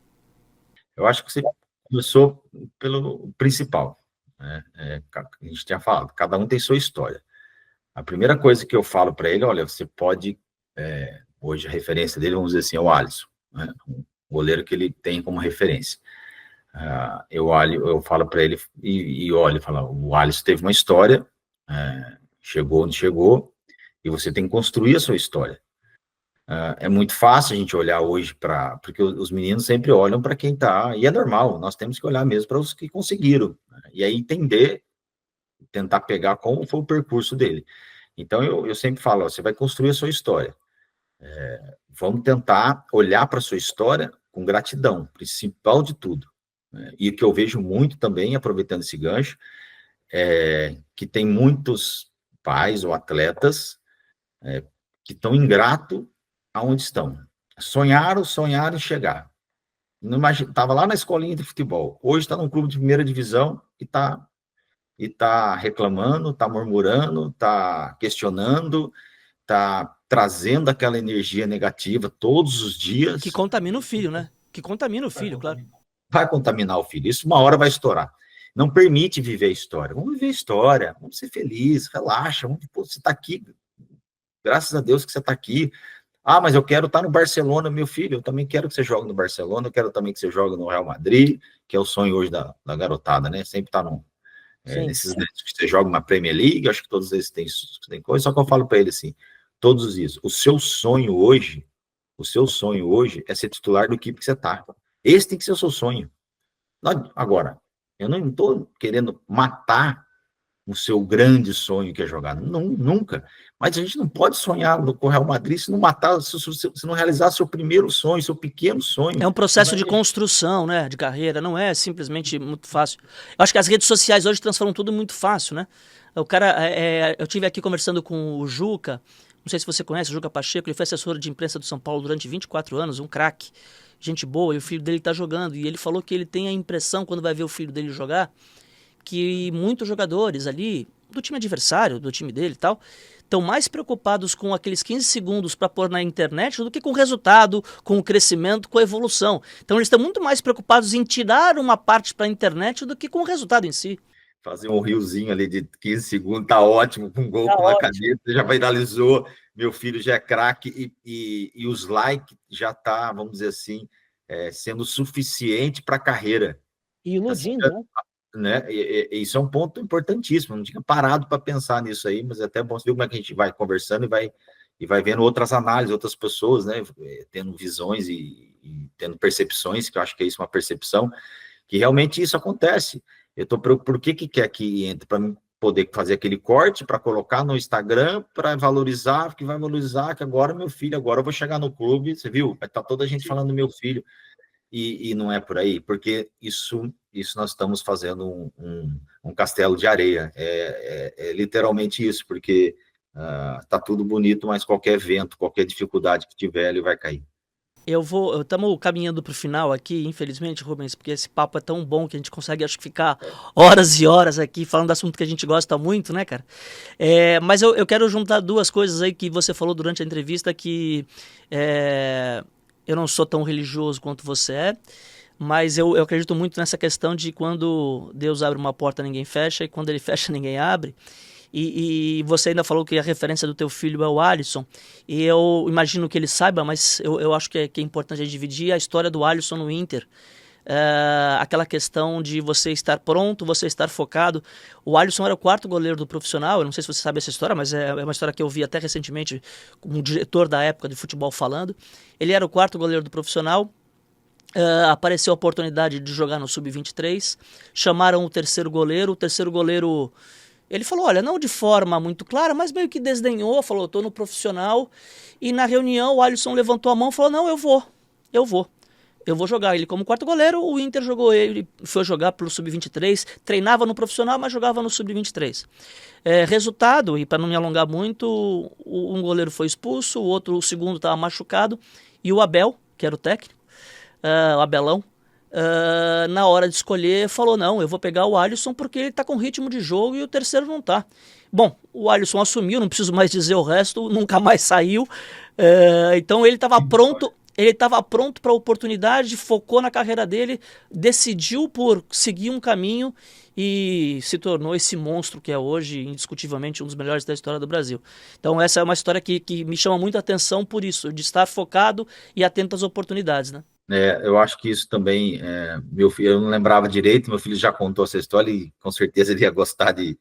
Eu acho que você começou pelo principal, né? A gente tinha falado, cada um tem sua história. A primeira coisa que eu falo para ele, olha, você pode, hoje a referência dele, vamos dizer assim, é o Alisson, né? Um goleiro que ele tem como referência. Eu falo para ele e olha, o Alisson teve uma história, chegou onde chegou, e você tem que construir a sua história. É muito fácil a gente olhar hoje porque os meninos sempre olham para quem está, e é normal, nós temos que olhar mesmo para os que conseguiram, né? E aí entender, tentar pegar como foi o percurso dele. Então eu sempre falo, ó, você vai construir a sua história. Vamos tentar olhar para a sua história com gratidão, principal de tudo, né? E o que eu vejo muito também, aproveitando esse gancho, que tem muitos pais ou atletas que estão ingratos aonde estão. Sonharam em chegar. Estava lá na escolinha de futebol. Hoje está num clube de primeira divisão e tá reclamando, está murmurando, está questionando, está trazendo aquela energia negativa todos os dias. Que contamina o filho, né? Que contamina o filho, claro. Vai contaminar o filho. Isso uma hora vai estourar. Não permite viver a história. Vamos viver a história. Vamos ser felizes. Relaxa. Você está aqui. Graças a Deus que você está aqui. Mas eu quero estar no Barcelona, meu filho. Eu também quero que você jogue no Barcelona. Eu quero também que você jogue no Real Madrid, que é o sonho hoje da garotada, né? Sempre tá nesses que você joga uma Premier League. Acho que todos eles têm coisa. Só que eu falo para ele assim: todos isso. O seu sonho hoje é ser titular do equipe que você tá. Esse tem que ser o seu sonho. Agora, eu não estou querendo matar o seu grande sonho que é jogar. Não, nunca. Mas a gente não pode sonhar com o Real Madrid se não matar, se não realizar seu primeiro sonho, seu pequeno sonho. É um processo de construção, né, de carreira, não é simplesmente muito fácil. Eu acho que as redes sociais hoje transformam tudo muito fácil, né? O cara, eu tive aqui conversando com o Juca, não sei se você conhece o Juca Pacheco, ele foi assessor de imprensa do São Paulo durante 24 anos, um craque, gente boa, e o filho dele tá jogando, e ele falou que ele tem a impressão, quando vai ver o filho dele jogar, que muitos jogadores ali, do time adversário, do time dele e tal, estão mais preocupados com aqueles 15 segundos para pôr na internet do que com o resultado, com o crescimento, com a evolução. Então eles estão muito mais preocupados em tirar uma parte para a internet do que com o resultado em si. Fazer um riozinho ali de 15 segundos, tá ótimo, com um gol na cabeça, já viralizou, meu filho já é craque, e os likes já tá, vamos dizer assim, sendo suficiente para a carreira. E iludindo, né? Isso é um ponto importantíssimo, não tinha parado para pensar nisso aí, mas é até bom você ver como é que a gente vai conversando e vai vendo outras análises, outras pessoas, né? Tendo visões e tendo percepções, que eu acho que é isso, uma percepção, que realmente isso acontece. Eu estou preocupado, por que quer que entre? Para poder fazer aquele corte, para colocar no Instagram, para valorizar, que vai valorizar, que agora meu filho, agora eu vou chegar no clube, você viu? Vai estar toda a gente falando do meu filho. E não é por aí, porque isso nós estamos fazendo um castelo de areia, é literalmente isso, porque tá tudo bonito, mas qualquer vento, qualquer dificuldade que tiver, ele vai cair. Estamos caminhando para o final aqui, infelizmente, Rubens, porque esse papo é tão bom que a gente consegue, acho que, ficar horas e horas aqui falando do assunto que a gente gosta muito, né, cara? Mas eu quero juntar duas coisas aí que você falou durante a entrevista, que eu não sou tão religioso quanto você é, mas eu acredito muito nessa questão de quando Deus abre uma porta, ninguém fecha, e quando ele fecha, ninguém abre. E você ainda falou que a referência do teu filho é o Alisson, e eu imagino que ele saiba, mas eu acho que é importante a gente dividir a história do Alisson no Inter. Aquela questão de você estar pronto, você estar focado. O Alisson era o quarto goleiro do profissional, eu não sei se você sabe essa história, mas é uma história que eu vi até recentemente com um diretor da época de futebol falando. Ele era o quarto goleiro do profissional, apareceu a oportunidade de jogar no Sub-23, chamaram o terceiro goleiro, ele falou, olha, não de forma muito clara, mas meio que desdenhou, falou, estou no profissional, e na reunião o Alisson levantou a mão e falou, não, eu vou jogar ele como quarto goleiro. O Inter jogou ele, foi jogar pelo Sub-23, treinava no profissional, mas jogava no Sub-23. Resultado, e para não me alongar muito, um goleiro foi expulso, o segundo estava machucado, e o Abel, que era o técnico, o Abelão, na hora de escolher, falou, não, eu vou pegar o Alisson porque ele tá com ritmo de jogo e o terceiro não tá. Bom, o Alisson assumiu, não preciso mais dizer o resto, nunca mais saiu, então ele estava pronto para a oportunidade, focou na carreira dele, decidiu por seguir um caminho e se tornou esse monstro que é hoje, indiscutivelmente, um dos melhores da história do Brasil. Então essa é uma história que me chama muita atenção por isso, de estar focado e atento às oportunidades, né? Eu acho que isso também, meu filho, eu não lembrava direito, meu filho já contou essa história e com certeza ele ia gostar de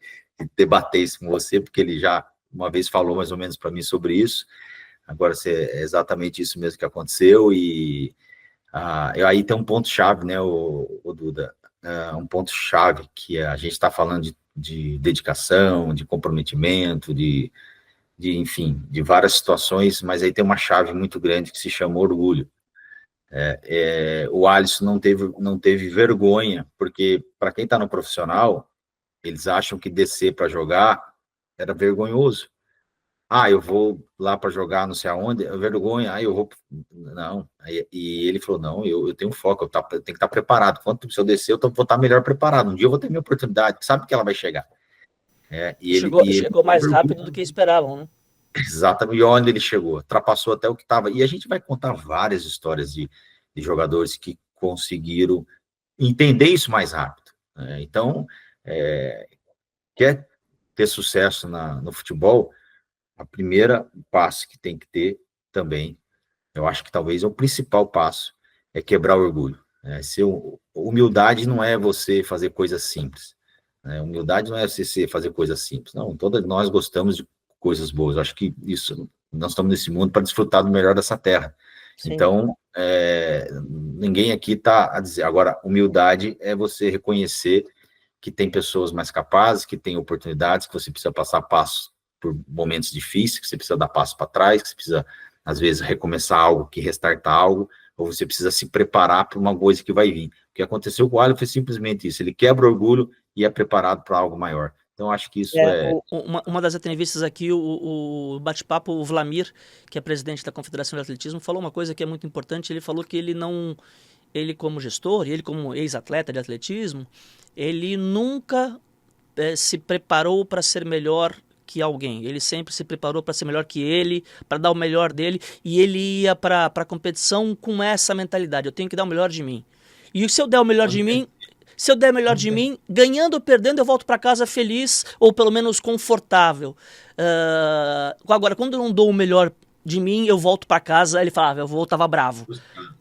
debater isso com você, porque ele já uma vez falou mais ou menos para mim sobre isso. Agora, é exatamente isso mesmo que aconteceu, e aí tem um ponto-chave, né, o Duda, um ponto-chave que a gente está falando de dedicação, de comprometimento, enfim, de várias situações, mas aí tem uma chave muito grande que se chama orgulho. O Alisson não teve vergonha, porque para quem está no profissional, eles acham que descer para jogar era vergonhoso. Eu vou lá para jogar não sei aonde, é vergonha, eu vou... Não, e ele falou, não, eu tenho foco, eu tenho que estar preparado, se eu descer, eu vou estar melhor preparado, um dia eu vou ter minha oportunidade, sabe que ela vai chegar. Chegou mais rápido do que esperavam, né? Exatamente, e onde ele chegou, ultrapassou até o que estava, e a gente vai contar várias histórias de jogadores que conseguiram entender isso mais rápido, né? Então, quer ter sucesso no futebol, a primeira passo que tem que ter também, eu acho que talvez é o principal passo, é quebrar o orgulho. Humildade não é você fazer coisas simples, né? Humildade não é você fazer coisas simples, não, todos nós gostamos de coisas boas, eu acho que isso, nós estamos nesse mundo para desfrutar do melhor dessa terra. Sim. Então, ninguém aqui está a dizer, agora, humildade é você reconhecer que tem pessoas mais capazes, que tem oportunidades, que você precisa passar passos por momentos difíceis, que você precisa dar passo para trás, que você precisa, às vezes, recomeçar algo, que restartar algo, ou você precisa se preparar para uma coisa que vai vir. O que aconteceu com o Alisson foi simplesmente isso, ele quebra o orgulho e é preparado para algo maior. Então, acho que isso Uma das entrevistas aqui, o bate-papo, o Vlamir, que é presidente da Confederação de Atletismo, falou uma coisa que é muito importante. Ele falou que ele como gestor, e ele como ex-atleta de atletismo, ele nunca se preparou para ser melhor que alguém. Ele sempre se preparou para ser melhor que ele, para dar o melhor dele, e ele ia para a competição com essa mentalidade: eu tenho que dar o melhor de mim. E se eu der o melhor de mim, se eu der o melhor de mim, ganhando ou perdendo, eu volto para casa feliz, ou pelo menos confortável. Agora, quando eu não dou o melhor de mim, eu volto para casa, ele falava, eu voltava bravo.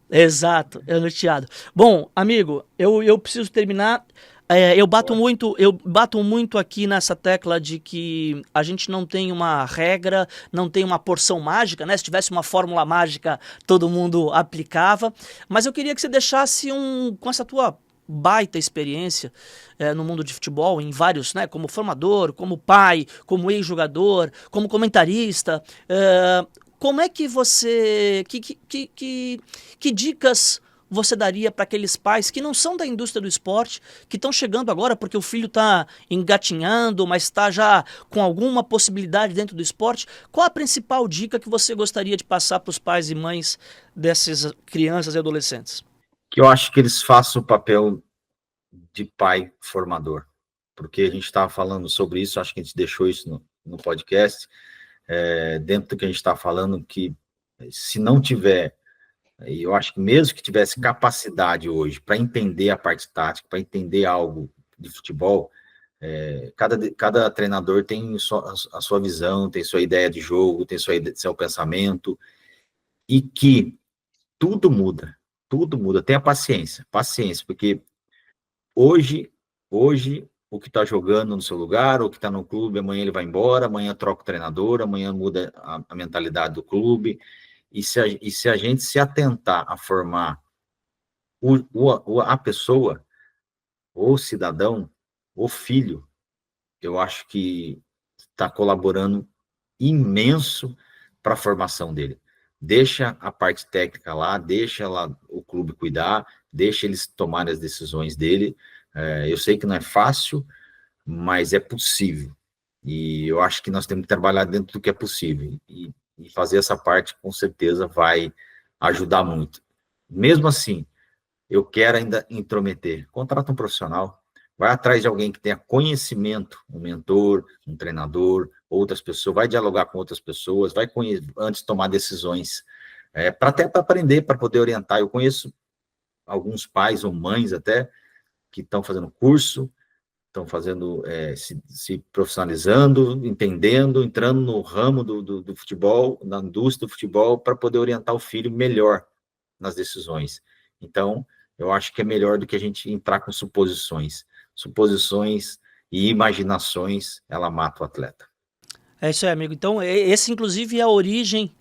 Exato, angustiado. Bom, amigo, eu preciso terminar. Eu bato muito aqui nessa tecla de que a gente não tem uma regra, não tem uma porção mágica, né? Se tivesse uma fórmula mágica, todo mundo aplicava. Mas eu queria que você deixasse com essa tua baita experiência no mundo de futebol, em vários, né? Como formador, como pai, como ex-jogador, como comentarista. Como é que você... Que dicas você daria para aqueles pais que não são da indústria do esporte, que estão chegando agora porque o filho está engatinhando, mas está já com alguma possibilidade dentro do esporte? Qual a principal dica que você gostaria de passar para os pais e mães dessas crianças e adolescentes? Que eu acho que eles façam o papel de pai formador, porque a gente estava falando sobre isso, acho que a gente deixou isso no podcast, dentro do que a gente está falando, que se não tiver, e eu acho que mesmo que tivesse capacidade hoje para entender a parte tática, para entender algo de futebol, cada treinador tem a sua visão, tem sua ideia de jogo, tem seu pensamento, e que tudo muda, tenha paciência, porque hoje o que está jogando no seu lugar, o que está no clube, amanhã ele vai embora, amanhã troca o treinador, amanhã muda a mentalidade do clube. E se a gente se atentar a formar a pessoa, o cidadão, o filho, eu acho que está colaborando imenso para a formação dele. Deixa a parte técnica lá, deixa lá o clube cuidar, deixa eles tomarem as decisões dele. Eu sei que não é fácil, mas é possível. E eu acho que nós temos que trabalhar dentro do que é possível. E fazer essa parte, com certeza, vai ajudar muito. Mesmo assim, eu quero ainda intrometer. Contrata um profissional, vai atrás de alguém que tenha conhecimento, um mentor, um treinador, outras pessoas, vai dialogar com outras pessoas, vai antes de tomar decisões, até para aprender, para poder orientar. Eu conheço alguns pais ou mães até que estão fazendo curso, estão fazendo, se profissionalizando, entendendo, entrando no ramo do futebol, na indústria do futebol, para poder orientar o filho melhor nas decisões. Então, eu acho que é melhor do que a gente entrar com suposições. Suposições e imaginações, ela mata o atleta. É isso aí, amigo. Então, esse, inclusive, é a origem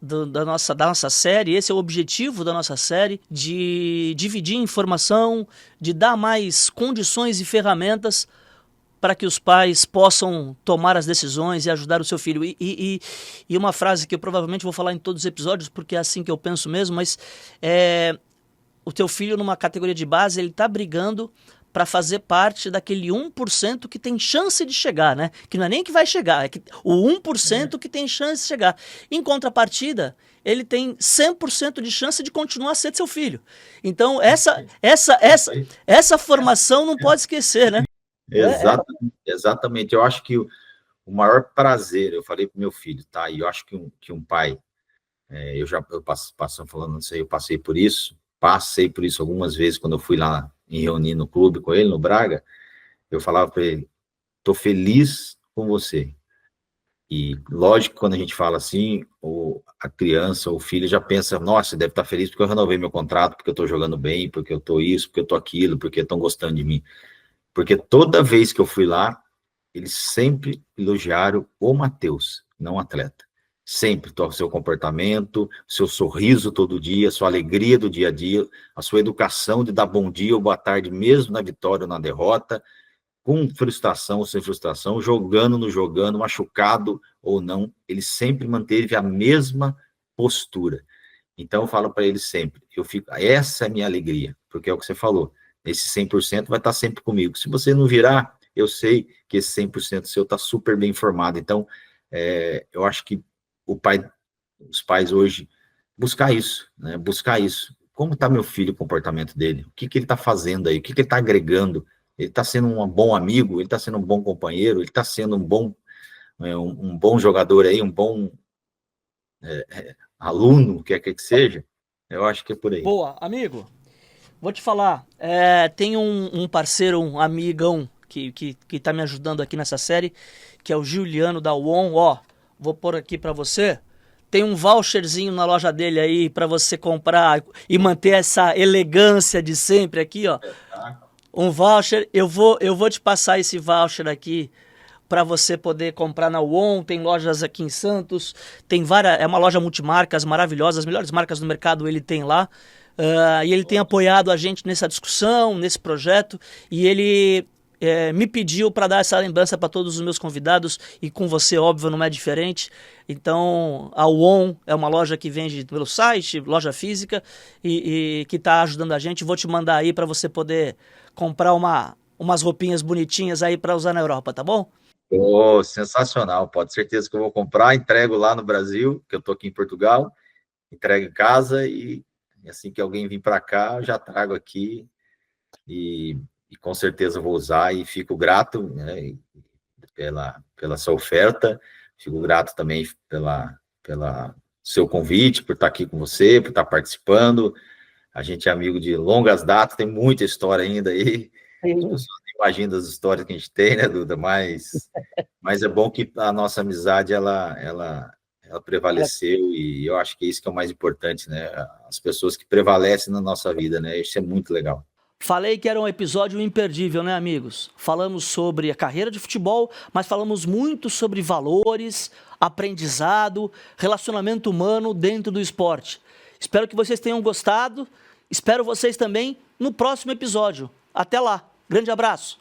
da nossa série. Esse é o objetivo da nossa série, de dividir informação, de dar mais condições e ferramentas para que os pais possam tomar as decisões e ajudar o seu filho. E uma frase que eu provavelmente vou falar em todos os episódios, porque é assim que eu penso mesmo, mas o teu filho, numa categoria de base, ele está brigando para fazer parte daquele 1% que tem chance de chegar, né? Que não é nem que vai chegar, é que o 1% que tem chance de chegar. Em contrapartida, ele tem 100% de chance de continuar a ser seu filho. Então, essa formação não pode esquecer, né? Exatamente. Eu acho que o maior prazer, eu falei para meu filho, tá? E eu acho que um pai, eu falando isso aí, eu passei por isso algumas vezes quando eu fui lá em reunir no clube com ele, no Braga, eu falava para ele, tô feliz com você. E lógico que quando a gente fala assim, a criança, o filho já pensa, nossa, deve estar feliz porque eu renovei meu contrato, porque eu estou jogando bem, porque eu estou isso, porque eu estou aquilo, porque estão gostando de mim. Porque toda vez que eu fui lá, eles sempre elogiaram o Matheus, não o atleta. sempre o seu comportamento, o seu sorriso todo dia, a sua alegria do dia a dia, a sua educação de dar bom dia ou boa tarde, mesmo na vitória ou na derrota, com frustração ou sem frustração, jogando, não jogando, machucado ou não, ele sempre manteve a mesma postura. Então, eu falo para ele sempre, essa é a minha alegria, porque é o que você falou, esse 100% vai estar sempre comigo. Se você não virar, eu sei que esse 100% seu está super bem formado. Então, eu acho que os pais hoje, buscar isso, né? Buscar isso. Como está meu filho, o comportamento dele? O que ele está fazendo aí? O que ele está agregando? Ele está sendo um bom amigo? Ele está sendo um bom companheiro? Ele está sendo um bom jogador aí? Um bom aluno, quer que seja? Eu acho que é por aí. Boa, amigo. Vou te falar, tem um parceiro, um amigão que tá me ajudando aqui nessa série, que é o Juliano da UON. Ó, vou pôr aqui pra você. Tem um voucherzinho na loja dele aí pra você comprar e manter essa elegância de sempre aqui, ó. Um voucher, eu vou te passar esse voucher aqui para você poder comprar na UON. Tem lojas aqui em Santos, tem várias, é uma loja multimarcas maravilhosa, as melhores marcas do mercado ele tem lá. E ele tem apoiado a gente nessa discussão, nesse projeto, e ele me pediu para dar essa lembrança para todos os meus convidados, e com você, óbvio, não é diferente. Então, a UON é uma loja que vende pelo site, loja física, e que está ajudando a gente. Vou te mandar aí para você poder comprar umas roupinhas bonitinhas aí para usar na Europa, tá bom? Oh, sensacional, pode ter certeza que eu vou comprar, entrego lá no Brasil, que eu tô aqui em Portugal, entrego em casa e assim que alguém vir para cá, eu já trago aqui e com certeza vou usar e fico grato, né, pela sua oferta, fico grato também pela seu convite, por estar aqui com você, por estar participando. A gente é amigo de longas datas, tem muita história ainda aí. As pessoas não imaginam as histórias que a gente tem, né, Duda? Mas é bom que a nossa amizade, ela prevaleceu, e eu acho que é isso que é o mais importante, né? As pessoas que prevalecem na nossa vida, né? Isso é muito legal. Falei que era um episódio imperdível, né, amigos? Falamos sobre a carreira de futebol, mas falamos muito sobre valores, aprendizado, relacionamento humano dentro do esporte. Espero que vocês tenham gostado. Espero vocês também no próximo episódio. Até lá. Grande abraço.